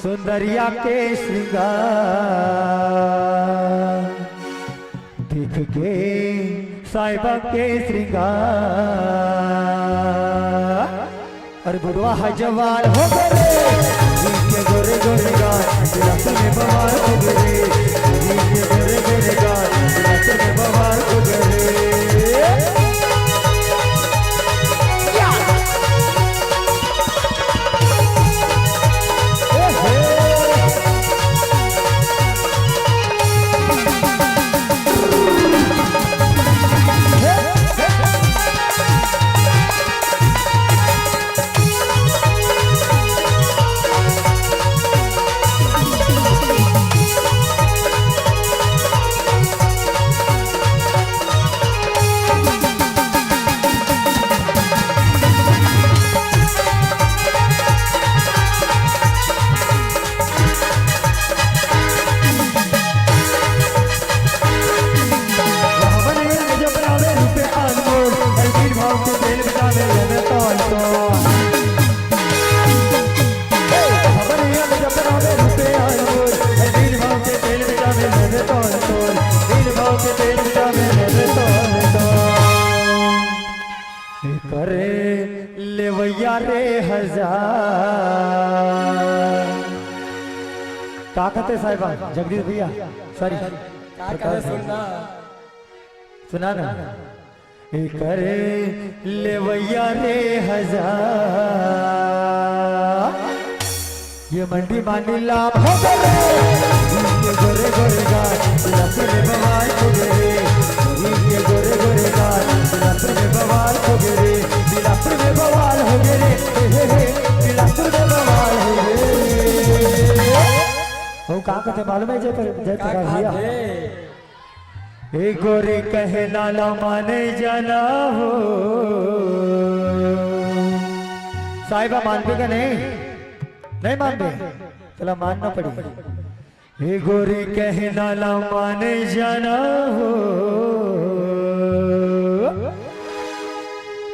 सुंदरिया के श्रृंगार देख के साहिबा के श्रृंगार अरे बुढ़वा है जवान हो गए के गोरे गोरे गाल रस्ते में बवाल हो गए के गोरे गोरे गाल रस्ते में बवाल हो गए क्या कहते साहिबा जगदीश भैया सॉरी सुना ना करे लेवैया रे हजार ये मंडी मानी लाभ हो गए गोरे गोरे गाल रस्ते में बवाल हो गए ये गोरे गोरे गाल रस्ते में बवाल हो गए बिलासपुर में बवाल हो गए बिलासपुर में बवाल हो गए वो का कहते मालूम है जय प्रकाश भैया ए गोरी कहे नाला माने जाना हो साहिबा मानते का नहीं मानते चला मानना पड़ेगा ए गोरी कहे नाला माने जाना हो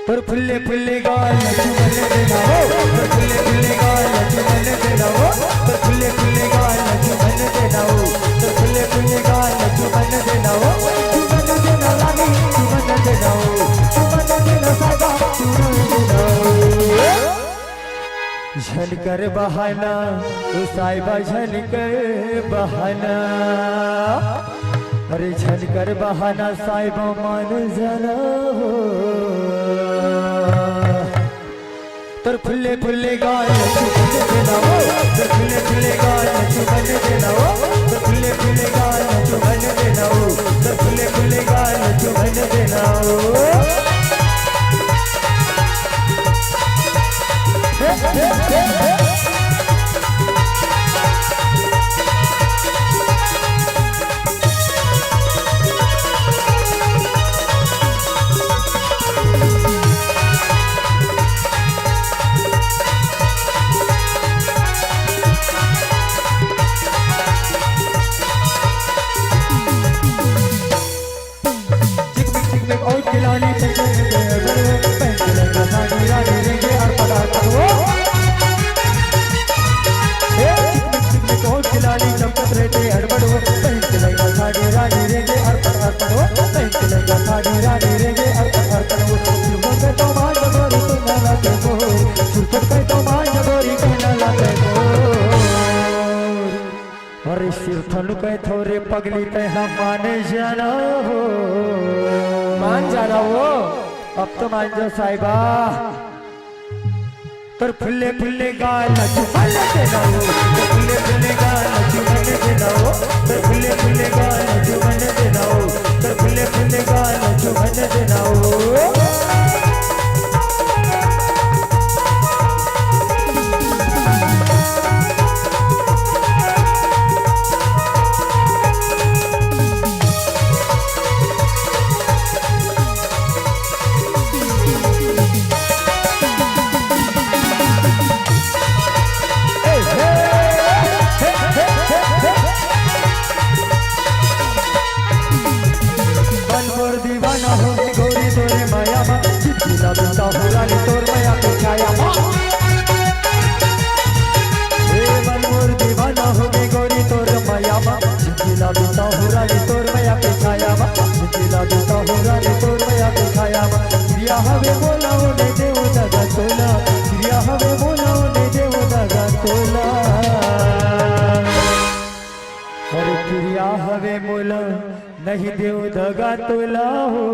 पर फुल्ले फुल्ले गाल चुमन देना हो पर फुल्ले फुल्ले गाल चुमन देना हो पर फुल्ले फुल्ले गाल चुमन देना हो पर फुल्ले फुल्ले गाल चुमन देना हो चुमन देना लागी चुमन देना हो चुमन देना सागा चुमन देना हो झनकर बहाना ओ साहिबा झनकर बहाना अरे झनकर बहाना साहिबा मान जाना हो तर फुल्ले फुल्ले गाल चुभन देना हो तर फुल्ले फुल्ले गाल चुभन देना हो तर फुल्ले फुल्ले गाल चुभन देना हो तर फुल्ले फुल्ले गाल चुभन देना हो थोरे पगली पे हम माने जाना हो मान जाना हो अब तो मान जाओ साहिबा तर फुल्ले फुल्ले गाल चुभन देना हो तर फुल्ले फुल्ले गाल चुभन देना हो तर फुल्ले फुल्ले गाल चुभन देना हो तर फुल्ले फुल्ले गाल चुभन देना हो हवे बोलाओ ने देव दादा तोला प्रिया हवे बोलाओ ने देव दादा तोला अरे प्रिया हवे बोला नहीं देव दादा तोला हो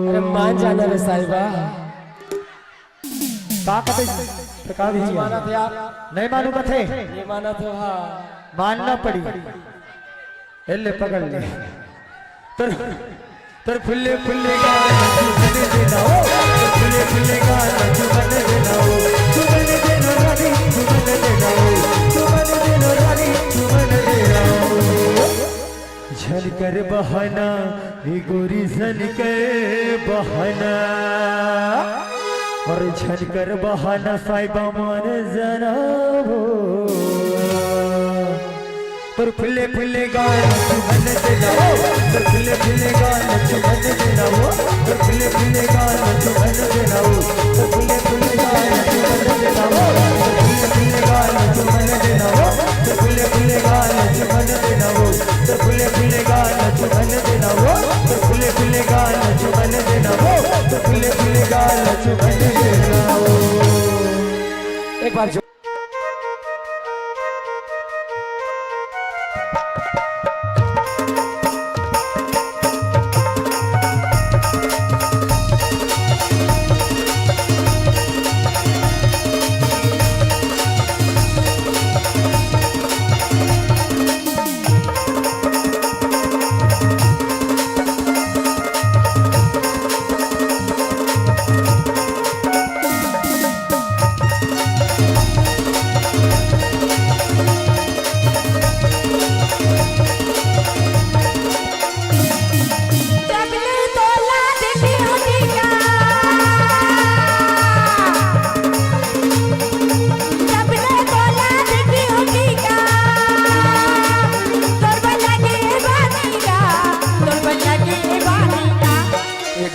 अरे मान जाना रे साहिबा का कते प्रकार ही माना थे आप नहीं मालूम कथे ये माना तो हाँ मानना पड़ी एले पकड़ ले तर फुल्ले फुल्ले गाल चुभन देना हो तर फुल्ले फुल्ले गाल चुभन देना हो चुभन देना रानी चुभन देना हो चुभन देना रानी चुभन देना हो झनकर बहाना ये गोरी झनकर बहाना और झनकर बहाना साहिबा मान जाना हो तर फुल्ले फुल्ले गाल चुभन देना हो तर फुल्ले फुल्ले गाल चुभन देना हो तर फुल्ले फुल्ले गाल चुभन देना हो तर फुल्ले फुल्ले गाल चुभन देना हो तर फुल्ले फुल्ले गाल चुभन देना हो तर फुल्ले फुल्ले गाल चुभन देना हो तर फुल्ले फुल्ले गाल चुभन देना हो तर फुल्ले फुल्ले गाल चुभन देना हो तर फुल्ले फुल्ले गाल चुभन देना हो एक बार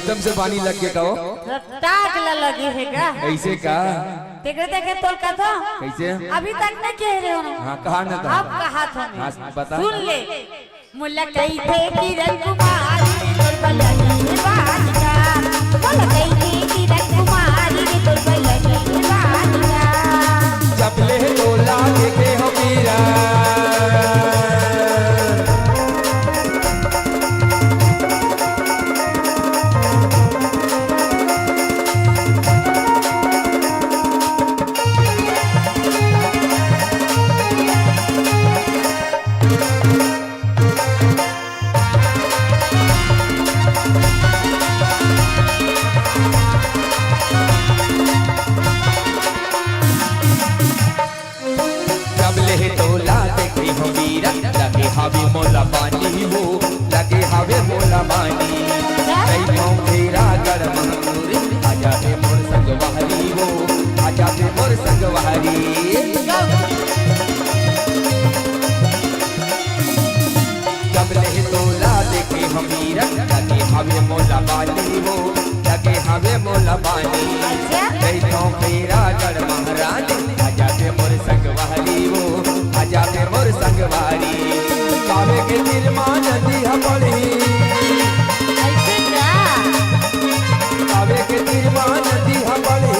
एकदम से पानी लग गया कहो टाक लगी है का कैसे का देखे देखे तोल का था कैसे अभी तक नहीं कह रहे हो हाँ कहा ना था अब कहा था हाँ बता सुन ले मुल्ला कही थे किरण कुमारी तोर बलनी बालिका मुल्ला कही थे किरण कुमारी तोर बलनी बालिका हावे मोला पानी वो लगे हावे मोला पानी कई पाँव फेरा गरम मोरे आजा बे मोर संगवारी वो आजा बे मोर संगवारी जब ले तोला देखे हमीरा लगे हावे मोला पानी वो लगे हावे मोला पानी कई पाँव फेरा गरम महारानी आजा बे मोर संगवारी वो आजा बे मोर संगवारी कावे के निर्माण नदी हमारी ऐसे क्या कावे के निर्माण नदी हमारी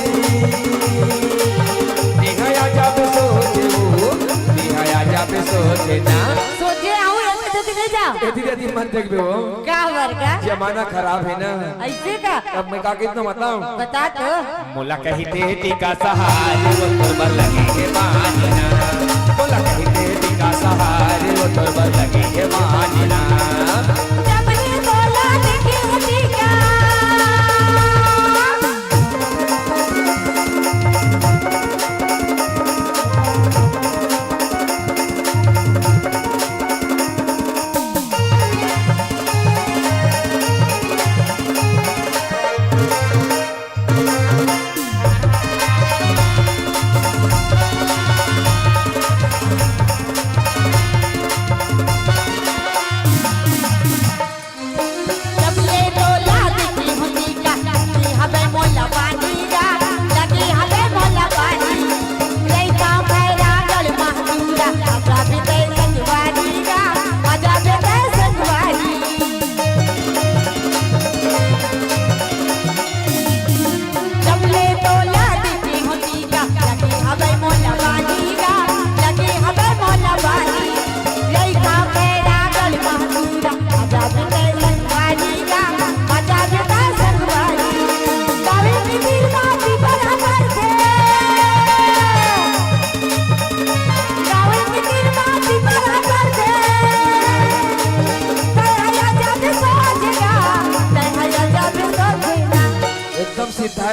निहाया जब सोचे वो निहाया जब सोचे ना सोचे आऊं ऐसे तो नहीं जाओ धीरे धीरे मत देख बे वो क्या वर्गा जमाना खराब है ना ऐसे का अब मैं का कितना बताऊं बता तो मोला कहते टीका सहारे वो तोर लगे है मानना मोला कहते टीका सहारे वो तोर लगे है मानना जब ये बोला देखे होती क्या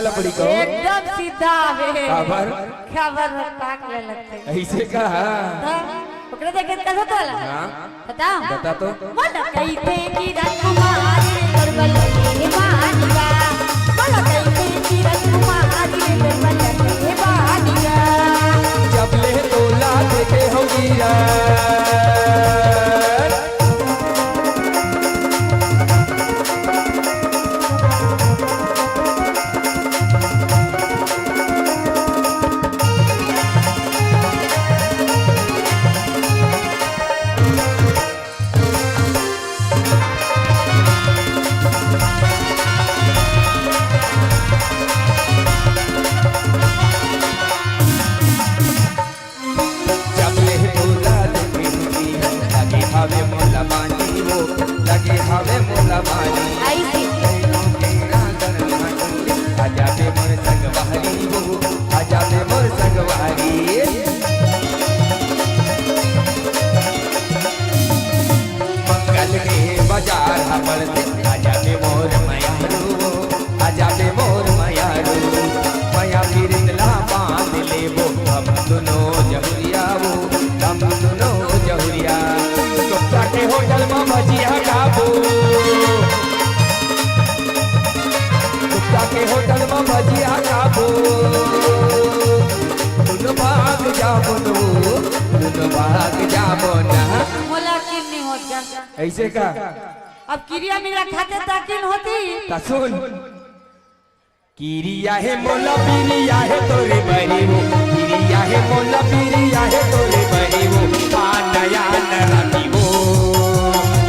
लपड़ी को एकदम सीधा है खबर खबर ताक ले लगते ऐसे कहा ओकरे देखे कैसा तो लगा हां बताओ बता तो बोला कहते कि राजकुमारी करबल के बानिया बोला कहते कि राजकुमारी करबल के बानिया जब ले तोला देखे होगी हावे मोला बानी वो लगे हावे मोला बानी ऐसे आजा बे मोर संगवारी वो आजा बे मोर संगवारी मंगल के बाजार हमर आजा बे मोर मयारू आजा बे मोर मयारू मया फिरला बांध लेबो हम दोनों जहुरिया वो हम दोनों जहुरिया के होटल में भजिया खाबो गुप्ता के होटल में भजिया खाबो दुनो भाग जाबो दुनो भाग जाबो ना मोला किन नहीं होत जा ऐसे का अब क्रिया मेरा खाते ताकिन होती ता सुन किरिया है मोला पीरिया है तोरे बही वो किरिया है मोला पीरिया है तोरे बही वो आ नया नरानी वो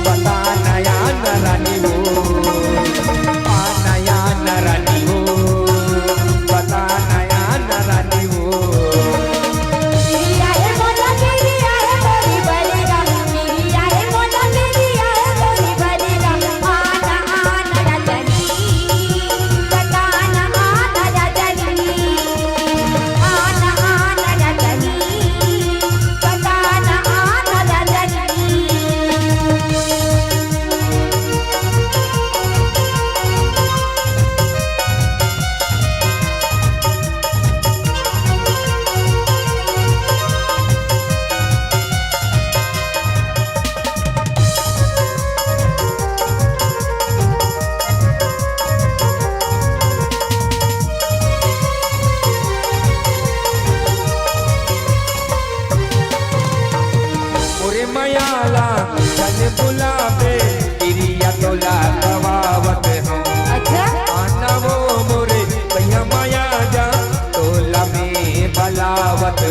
बता नया नरानी वो आ नया नरानी वो बता नया नरानी वो क्रिया है मोला क्रिया है तोरी बलिगा क्रिया है मोला क्रिया है तोरी बलिगा आना आना रजनी बताना आना रजनी आना आना रजनी बताना आना रजनी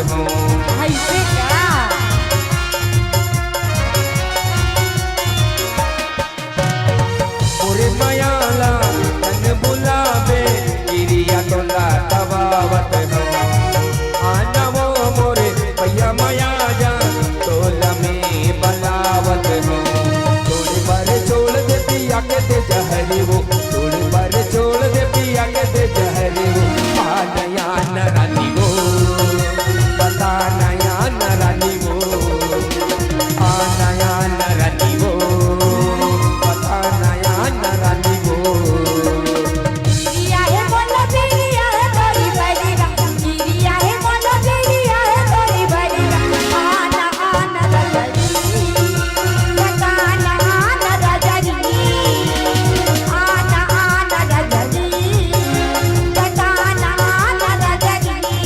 हूँ। ऐसे का मोरे मयाला तन बुलावे गिरिया तोला दबावत हूँ। आना वो मोरे भैया मया जा तोला में बलावत हूँ। थोड़े बार छोड़ दे पिया के दे जहरी वो, थोड़े बार छोड़ दे पिया के दे जहरी वो। आ नया न रानी वो, बता नया न रानी वो, आ नया न रानी वो, बता नया न रानी वो। गिरिया है मोला गिरिया है तोरी बड़ीगा, गिरिया है मोला गिरिया है तोरी बड़ीगा। आना आना रजनी बताना आना रजनी, आना आना रजनी बताना आना रजनी।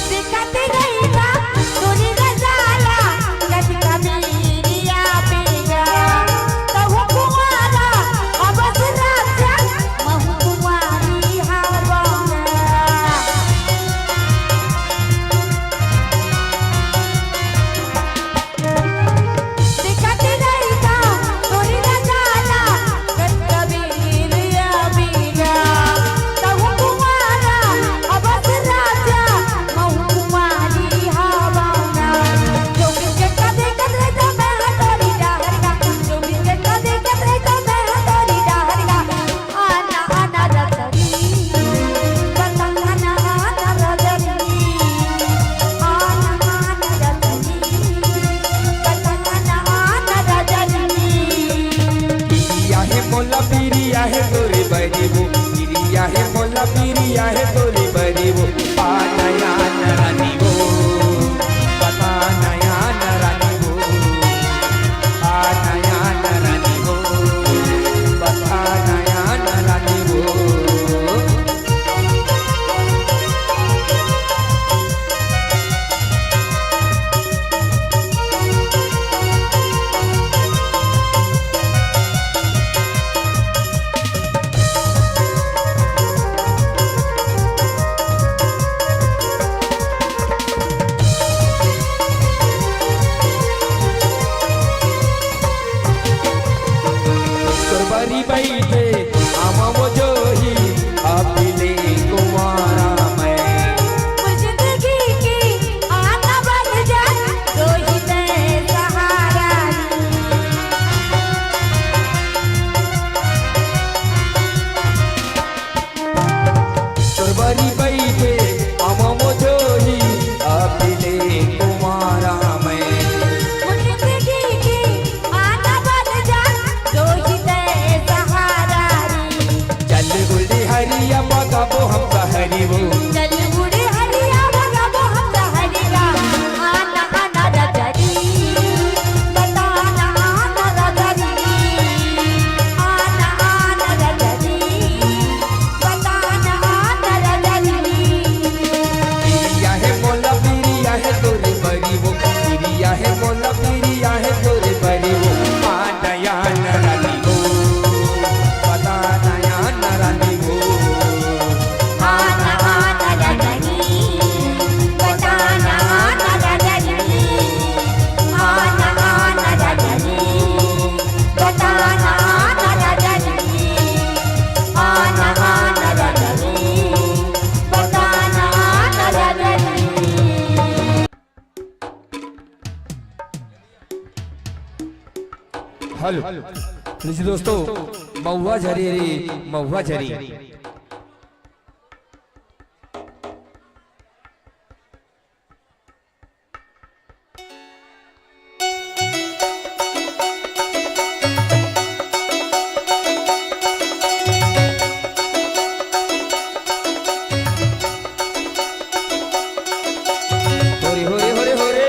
दिखते नहीं था तोरी रजाला, कद कमीरिया बेगा कहूँ कुमारा अब राजा महू कुमारी हवाना। दिखते नहीं था तोरी रजाला, कद कमीरिया बेगा कहूँ कुमारा अब राजा महू कुमारी हवाना। जो किसके कदे कदे तो मैं तोरी डहरगा, जो किसके कदे कदे तो मैं तोरी डहरगा। आना आना रजनी बताना आना रजनी, आना आना रजनी बताना आना रजनी। गिरिया है मोला पीरिया है तोरी बड़ी वो, गिरिया है मोला पीरिया है तोरी बड़ी वो। आ नया न रानी वो, बता नया न रानी वो, आ नया न रानी वो, बता नया न रानी वो। तोरबारी बैठे आमा वो जो ही अभिले कुमारा मैं। जिंदगी की आना बन जा रोहित सहारा। तोरबारी बैठे आमा वो जो ही अभिले कुमारा मैं। जिंदगी की आना बन जा रोहित सहारा। चल गुड़ी हरिया पगाबो हम हरी वो, चल बुढ़े हरिया भगाबो हम सहरिया। आना आना रजनी बताना आना रजनी, आना आना रजनी बताना आना रजनी। गिरिया है मोला पीरिया है तोरी बड़ी वो, गिरिया है मोला पीरिया है तोरी बड़ी वो। आ नया न रानी वो, बता नया न रानी वो, आना आना रजनी बताना आना रजनी, आना आना रजनी बताना आना रजनी, आना आना रजनी बताना आना रजनी। हेलो लीजिए दोस्तों, महुआ झरी रे महुआ झरी। होरे होरे होरे होरे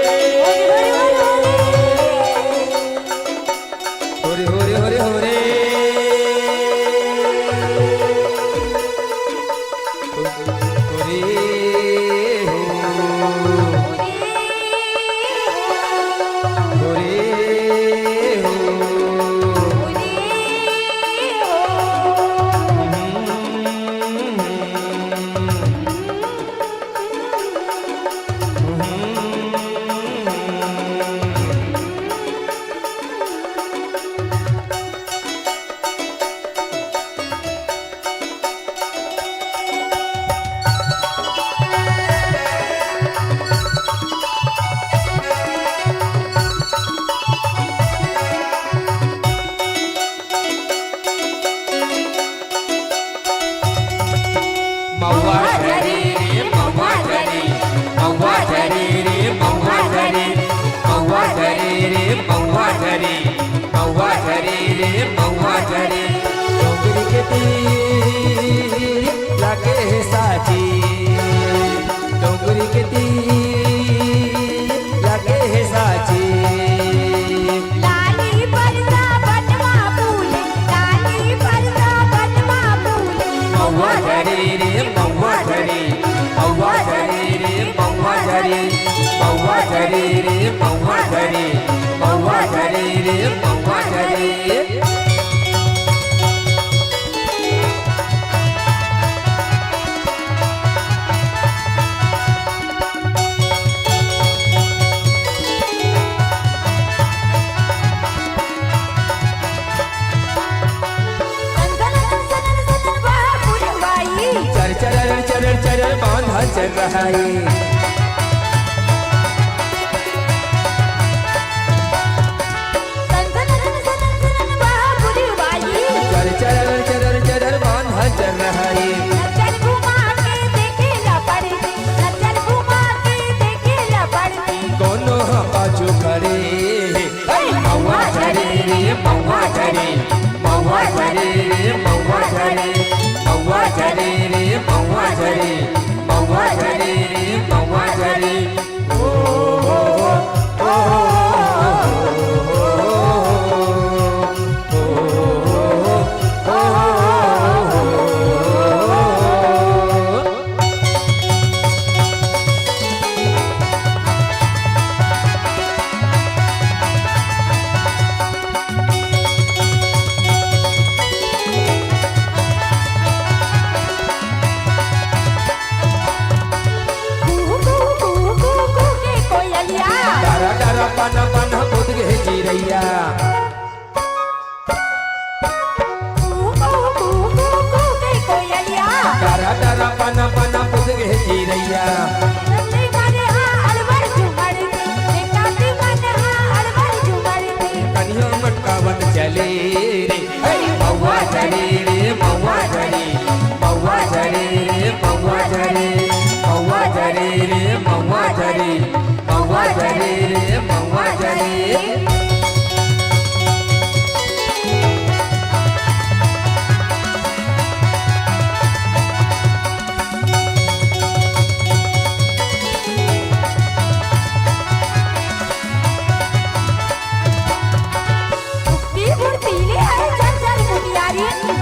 तीर लगे है साची डोंगरी के तीर लगे है साची लाली बरसा बनवा फूल लाली बरसा बनवा फूल महुआ झरे रे महुआ झरे महुआ झरे रे महुआ झरे महुआ झरे रे महुआ झरे महुआ झरे रे महुआ झरे चर चर चर चर बांधा चल रहा है चर चर चर चर बांधा चल रहा है कोनो बाजू करे महुआ झरे रे महुआ झरे महुआ झरे रे महुआ झरे महुआ झरे रे महुआ झरे महुआ झरे रे महुआ झरे ओ ओ पन पन बुद गे चिरैया डरा डरा पन पन बुद गे चिरैया कन्या मटकावन चले रे महुआ झरे रे महुआ झरे महुआ झरे रे महुआ झरे महुआ झरे रे महुआ झरे महुआ झरे रे महुआ झरे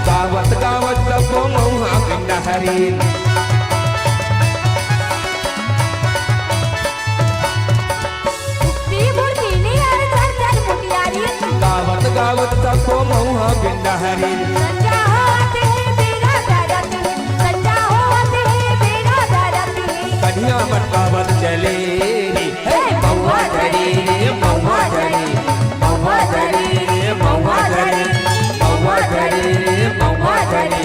गावत गावत सबो महुआ गंगा हरीन गावत गावत सबो महुआ गंगा हरीन कन्या मटकावन चले रे महुआ झरे रे महुआ झरे महुआ झरे रे महुआ झरे महुआ झरे रे महुआ झरे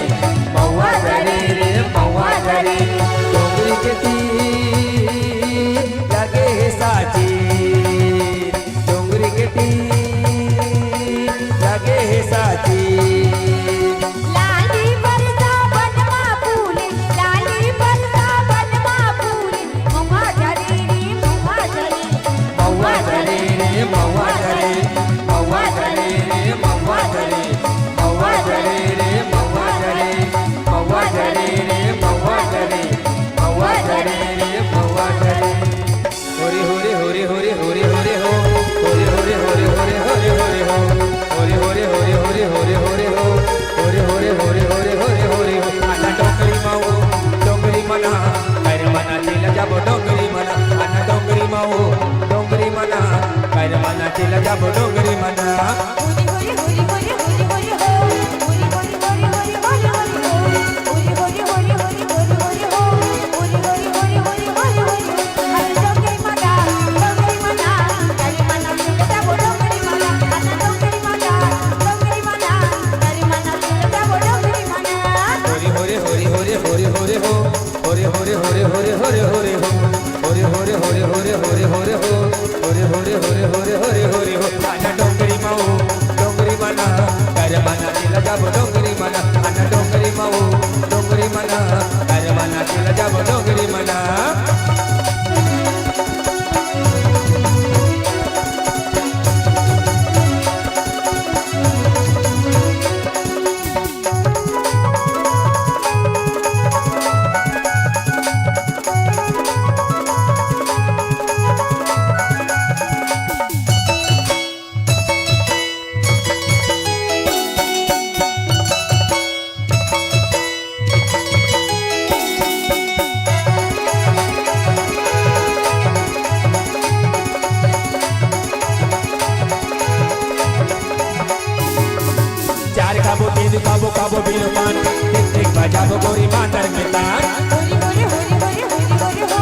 महुआ झरे रे महुआ झरे डोंगरी के तीर लगे है साची डोंगरी के तीर लगे है साची लाली बरसा बनवा फूल लाली बरसा बनवा फूल महुआ झरे रे महुआ झरे महुआ झरे रे महुआ झरे महुआ झरे रे महुआ झरे महुआ झरे रे महुआ झरे महुआ झरे रे महुआ झरे महुआ झरे रे महुआ झरे होरे होरे होरे होरे होरे होरे हो होरे होरे होरे होरे होरे होरे हो होरे होरे होरे होरे होरे होरे हो होरे होरे होरे होरे होरे होरे हो अन्ना डोंगरी माऊ डोंगरी मना कर मना तिल जब डोंगरी मना अन्ना डोंगरी माऊ डोंगरी मना कर मना तिल जब डोंगरी मना होरी होरी होरी होरी होरी हो होरी होरी होरी होरी होरी होरी हो होरी होरी होरी होरी होरी होरी हो होरी होरी होरी होरी होरी होरी अरे डोंगरी मना करे मना तिलका वो डोंगरी मना अन्ना डोंगरी मना करे मना तिलका वो डोंगरी मना होरे होरे होरे होरे होरे होरे हो होरे होरे होरे होरे होरे होरे हो होरे होरे होरे होरे होरे होरे हो होरे होरे होरे होरे होरे होरे हो अन्ना डोंगरी माऊ बजाबो गोरी मांदर के तान होरी होरी होरी होरी होरी होरी हो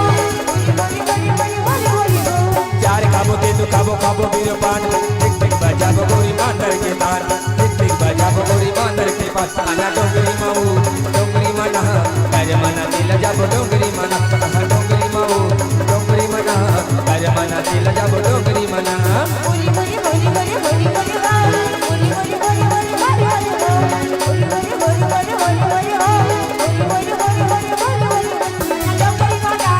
होरी होरी होरी होरी होरी हो चार खाबो ते तू खाबो खाबो बीरो पान टिक टिक बजाबो गोरी मांदर के तान टिक टिक बजाबो गोरी मांदर के पान आना डोंगरी माऊ डोंगरी मना कर मना दिल जाबो डोंगरी मना डोंगरी माऊ डोंगरी मना कर मना दिल जाबो डोंगरी मना होरी होरी होरी होरी होरी होरी हो होरी होरी होरी होरी होरी होरी हो होरी होरी होरी होरी होरी होरी हो होरी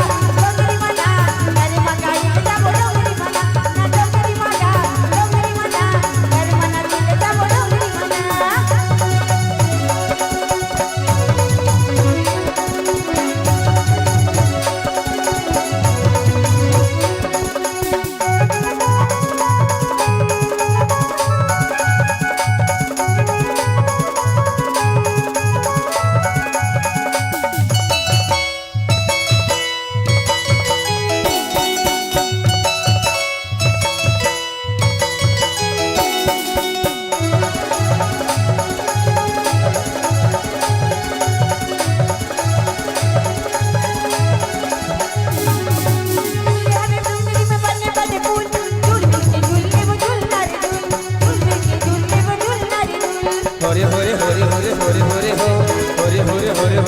होरी होरी होरी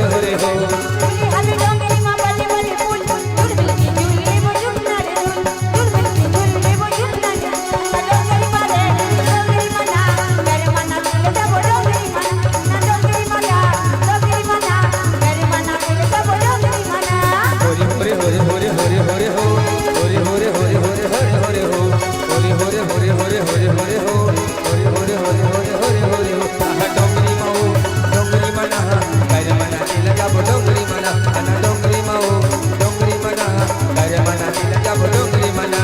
होरी होरी डोंगरी मना करे मना दिल जाबो डोंगरी मना ना डोंगरी मना करे मना दिल जाबो डोंगरी मना होरे होरे होरे होरे होरे होरे हो होरे होरे होरे होरे होरे होरे हो होरे होरे होरे होरे होरे होरे हो होरे होरे होरे होरे होरे होरे हो होरे होरे होरे होरे होरे होरे हो होरे होरे होरे होरे होरे होरे हो आहा डोंगरी माऊ डोंगरी मना कर मना दिल जाबो डोंगरी मना आना डोंगरी माऊ डोंगरी मना कर मना दिल जाबो डोंगरी मना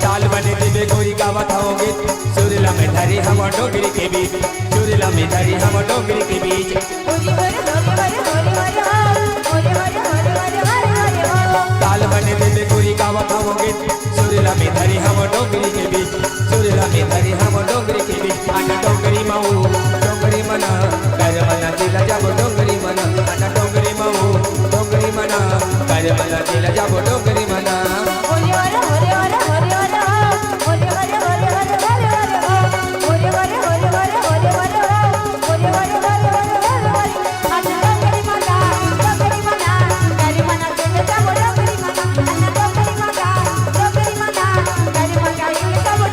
ताल बने दिवे गोरी गावत होगे सुरीला में धरी हम डोगरी के बीच सुरीला में धरी हम डोगरी के बीच ताल बने दिवे गोरी गावत होगे सुरीला में धरी हम डोगरी के बीच सुरीला में धरी हम डोगरी के बीच आना डोगरी माऊ डोगरी मना कर मना दिल जाबो डोगरी मना आना डोगरी माऊ डोगरी मना कर मना दिल जाबो डोगरी मना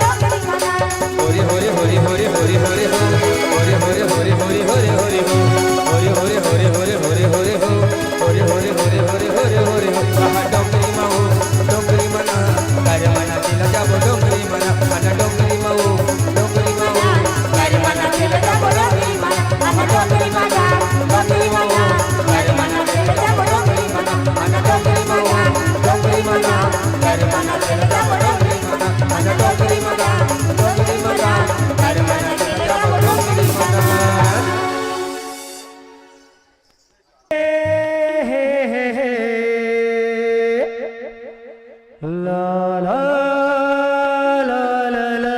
होरे होरे होरे होरे होरे होरे हो होरे होरे होरे होरे होरे होरे हो होरे होरे होरे होरे होरे होरे हो होरे होरे होरे होरे होरे होरे हो आहा डोंगरी माऊ डोंगरी मना कर मना दिल जाबो डोंगरी मना आना डोंगरी माऊ डोंगरी कर मना दिल जाबो डोंगरी मना आना डोंगरी मना कर मना दिल जाबो डोंगरी मना आना डोंगरी माऊ डोंगरी मना कर मना दिल जाबो डोंगरी मना आना डोंगरी मना कर मना दिल जाबो डोंगरी मना ला ला ला ला ला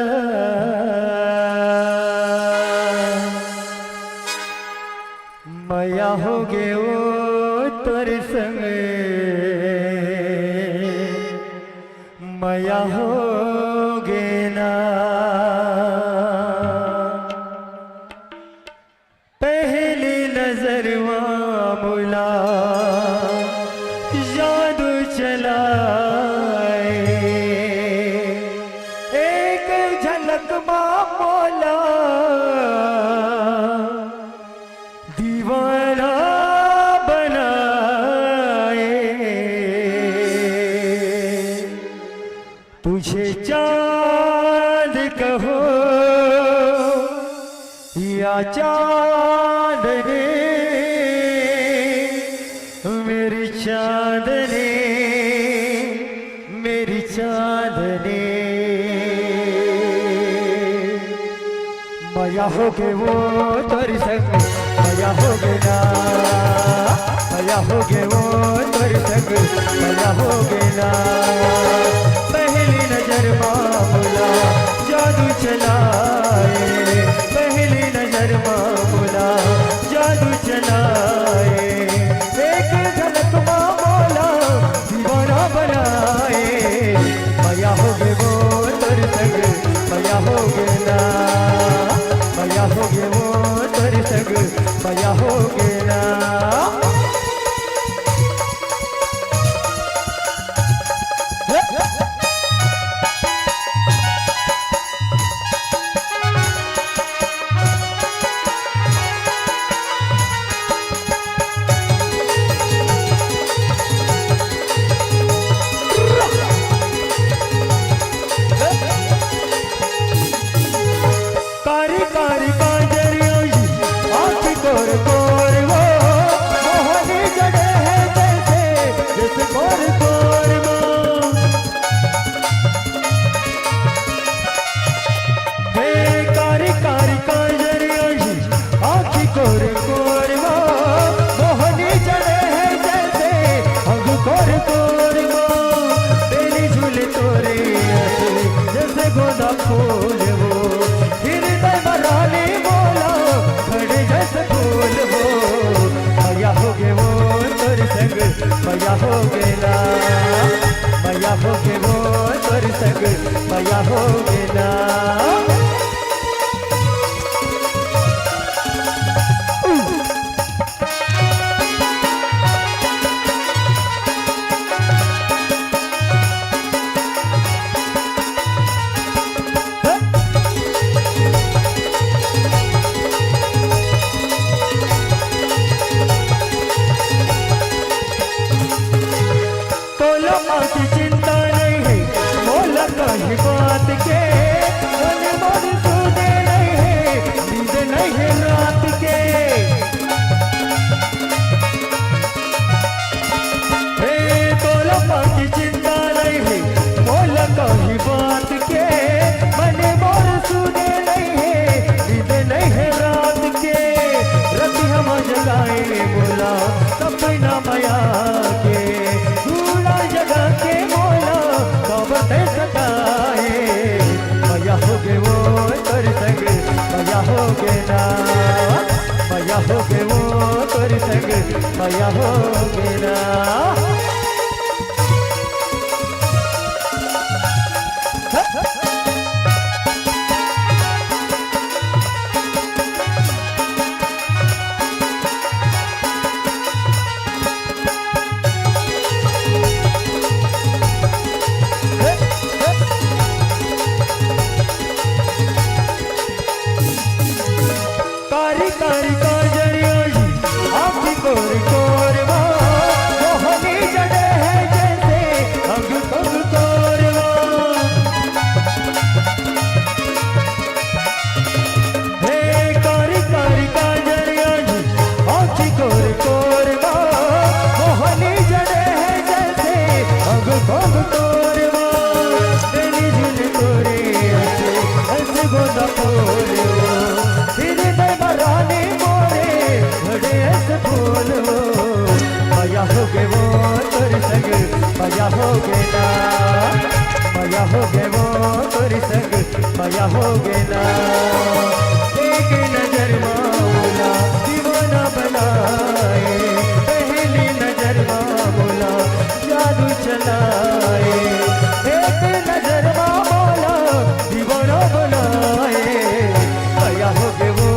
मया हो गे वो तोर संग मया हो गे ना पहली नजर मुला जादू चलाए एक झलक मोला दीवाना बनाए तुझे चांदनी मेरी चांदनी मेरी चांदनी माया हो गए वो तोरी संग माया हो गए ना माया हो गए वो तोरी संग माया हो गए ना पहली नजर मामूला जादू चलाए पहली नजर मामूला जादू चलाए एक झलक मामूला दीवाना बनाए माया हो गए वो तोरी संग माया हो गए ना माया हो गए वो तोरी संग माया हो गए ना फूल वो हृदय बराने बोला खड़े जैसे फूल वो माया हो गए वो तोर संग माया हो गए ना माया हो गए वो तोर संग माया हो गए ना की चिंता नहीं है मोला कहीं बात के मन मन सुने नहीं है नींद नहीं है रात के हे तोला की चिंता नहीं है मोला कहीं बात के मन मन सुने नहीं है नींद नहीं है रात के रति हम जगाए बोला सपना माया के के मोला कबते सताए माया हो गए वो तोर संग माया हो गए ना माया हो गए वो तोर संग माया हो गए ना माया हो गए वो तोर संग माया हो गए ना माया हो गए वो तोर संग माया हो गए ना एक नजर मामूला दीवाना बनाए पहली नजर मामूला जादू चलाए एक नजर मामूला दीवाना बनाए माया हो गए वो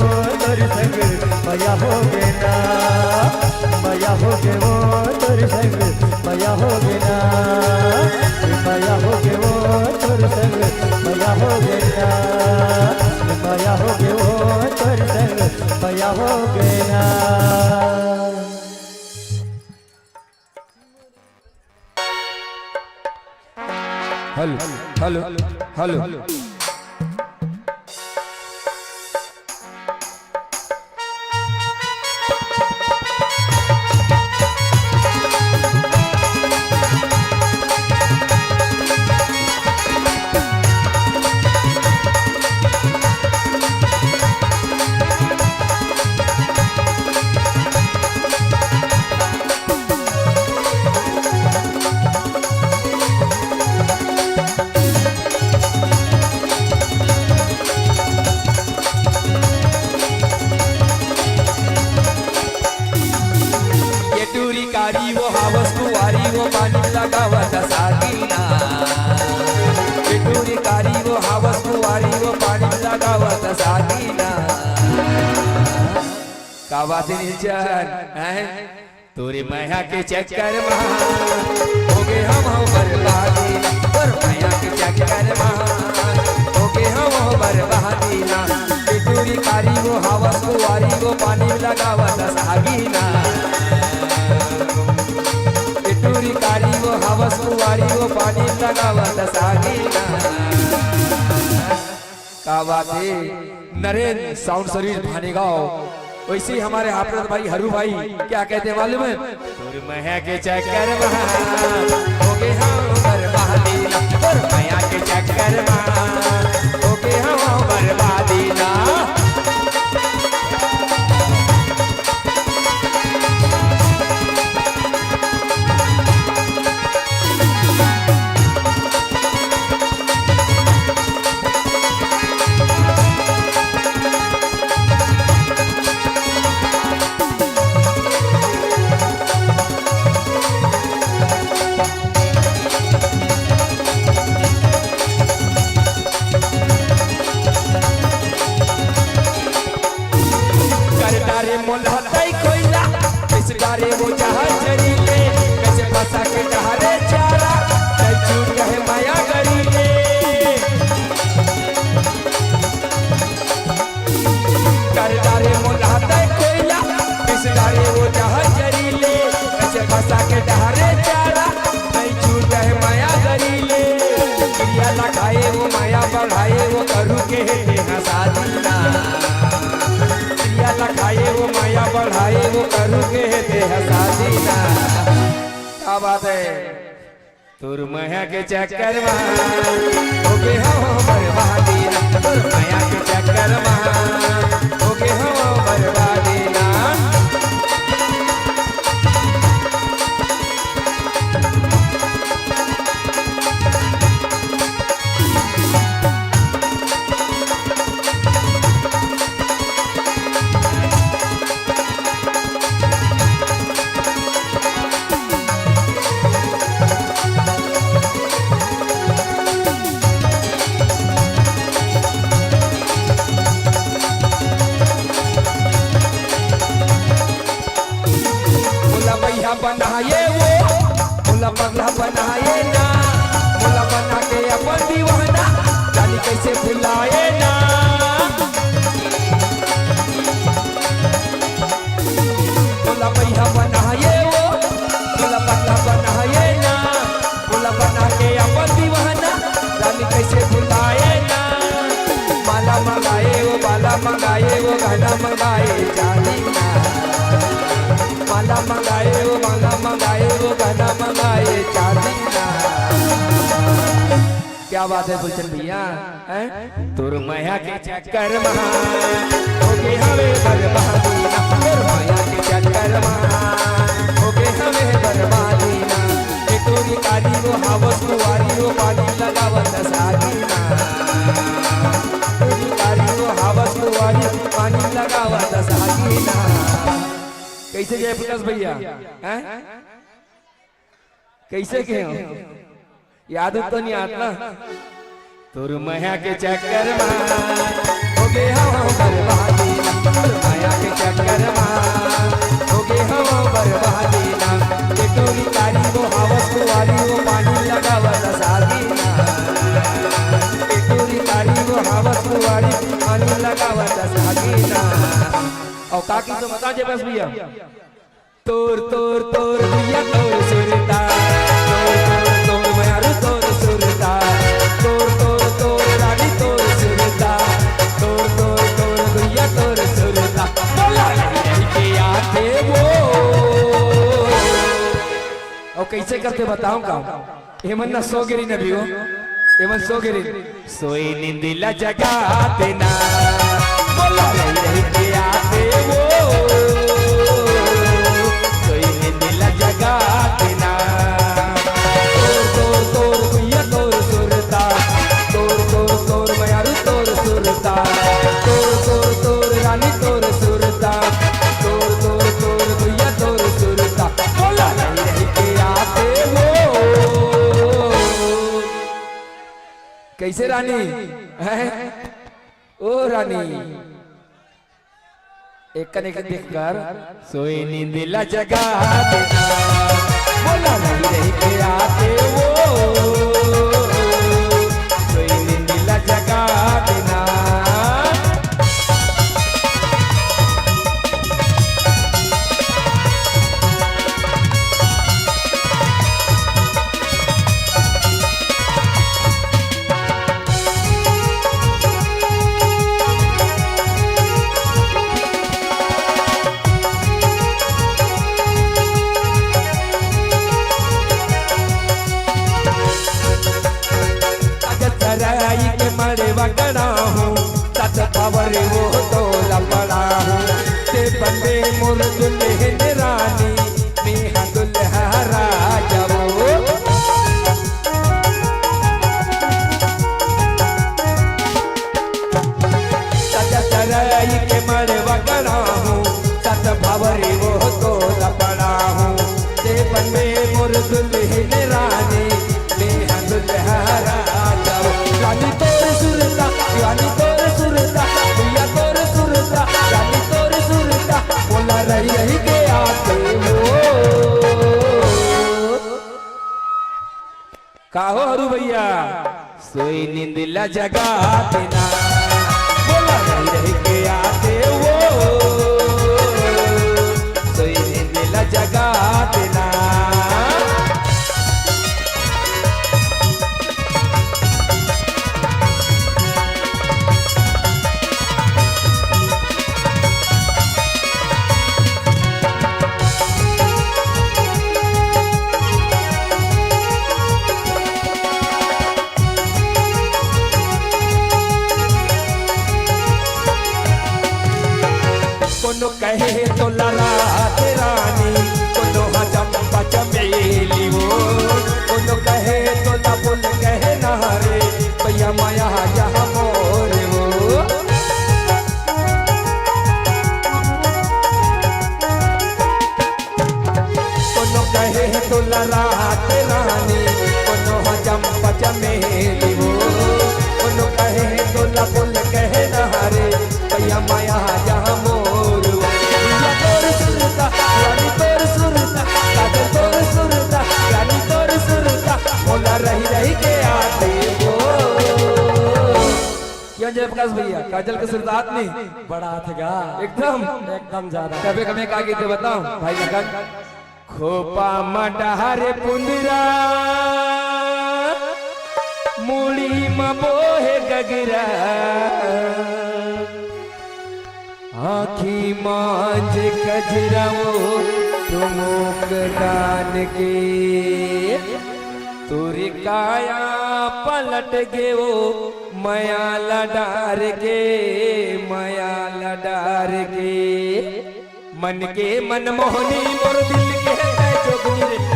तोर संग माया हो गए ना माया हो गए वो तोर संग माया हो गए ना माया हो गए वो तोर संग माया हो गए ना माया हो गए वो तोर संग माया हो गए ना हेलो हेलो हेलो वो पानी लगावत सागीना टूरी कारी वो हवस कुवारी वो पानी लगावत सागीना का बात निचन हैं तोरे मैया के चक्कर में हो गए हम बर्बादी और मैया के चक्कर में हो गए हम बर्बादी ना टूरी कारी वो हवस कुवारी वो पानी लगावत सागीना टूरी कारी वो हवस कुवारी वो पानी लगावत सागीना का बात है नरेंद्र साउंड सर्विस भानेगांव। वैसे ही हमारे हाफरत भाई हरू भाई क्या कहते हैं मालूम है तोर मैया के चक्कर में हो गए हम बर्बादी ना तोर मैया के चक्कर में हो गए हम बर्बादी ना गारे वो जहाज जरीले कैसे फंसा के डहारे चारा कई छूट गए माया गरीले करदारे मोलाते कोयला किस गारे वो जहाज जरीले कैसे फंसा के डहारे चारा कई छूट गए माया गरीले क्रिया लगाए वो माया बढ़ाए वो करू के हंसादीना लगाए वो माया बढ़ाए वो करू के दे हसादीना क्या बात है तोर मैया के चक्कर में हो गए हम बर्बादी ना तोर मैया के चक्कर में हो गए हम बर्बादी ना बनाए वो मुला पगला बनाए ना मुला बना के अपन दीवाना जानी कैसे भुलाए ना मुला भैया बनाए वो मुला पगला बनाए ना मुला बना के अपन दीवाना जानी कैसे भुलाए ना माला मंगाए वो बाला मंगाए वो गाना मंगाए जानी ना माला मंगाए वो माला मंगाए वो गाना मंगाए चांदीना क्या बात है गुलशन भैया तोर मैया के चक्कर में हो गए हमें बर्बादी ना तोर मैया के चक्कर में हो गए हमें बर्बादी ना टोरी कारी वो हवस कुवारी वो पानी लगावत सागीना टोरी कारी वो हवस कुवारी पानी लगावत सागीना कैसे गए प्रकाश भैया हैं कैसे गए हो याद तो नहीं आता तोर मैया के चक्कर में हो गए हम बर्बादी ना तोर मैया के चक्कर में हो गए हम बर्बादी ना टोरी कारी वो हवस कुवारी वो पानी लगावत सागीना टोरी कारी वो हवस कुवारी पानी लगावत सागीना और काकी तो बता दे बस भैया तोर तोर तोर भैया तोर सुरता तोर तोर तोर मयारू तोर सुरता तोर तोर तोर रानी तोर सुरता तोर तोर तोर भैया तोर सुरता बोला नहीं के आते वो और कैसे करते बताऊं का हेमन ना सोगिरी नबी हो हेमन सोगिरी सोई निंदिला जगाते ना बोला नहीं के आते वो सोई निंदिला जगाते ना तोर तोर तोर भैया तोर सुरता तोर तोर तोर मयारू तोर सुरता तोर तोर तोर रानी तोर सुरता तोर तोर तोर भैया तोर सुरता बोला नहीं के आते वो कैसे रानी है ओ रानी एक देख कर सोई नींद ला जगा देना बोला नहीं रही के आते वो सोई नींद ला जगा देना सराई के मरे वगड़ा हूँ सत पावर वो तो लपड़ा हूँ ते बंदे मोर दुल्हन रानी मेहा दुल्हा राजा वो सत सराई के मरे वगड़ा हूँ सत पावर वो तो लपड़ा हूँ ते बंदे मोर दुल्हन रानी मेहा दुल्हा राजा रानी तोर सुरता रानी तोर सुरता भैया तोर सुरता रानी तोर सुरता बोला रही रही के आते हो काहो हरू भैया सोई नींद ला जगा देना बोला रही रही के आते हो सोई नींद ला जगा देना कोनो कहे तो लला रानी कोनो चंपा चमेली वो कोनो कहे तो लबुल कहे नारे भैया माया जहाँ मोर वो कोनो कहे तो लला रानी कोनो चंपा चमेली वो कोनो कहे तो लबुल कहे नारे भैया माया जहाँ मोर रानी तोर सुरता काजल तोर सुरता रानी तोर सुरता बोला रही रही के आते हो क्यों जयप्रकाश भैया काजल के सुरता हाथ में बड़ा थगा एकदम एकदम ज्यादा कभी कभी का गीत बताओ भाई लगन खोपा मडहारे पुंदरा मूली मोहे गगरा आखी मांझ कजराओ तुमुक दान के तुरी काया पलट गयो मया लडार के मन के मन मोहनी मोर दिल के जोगनी रे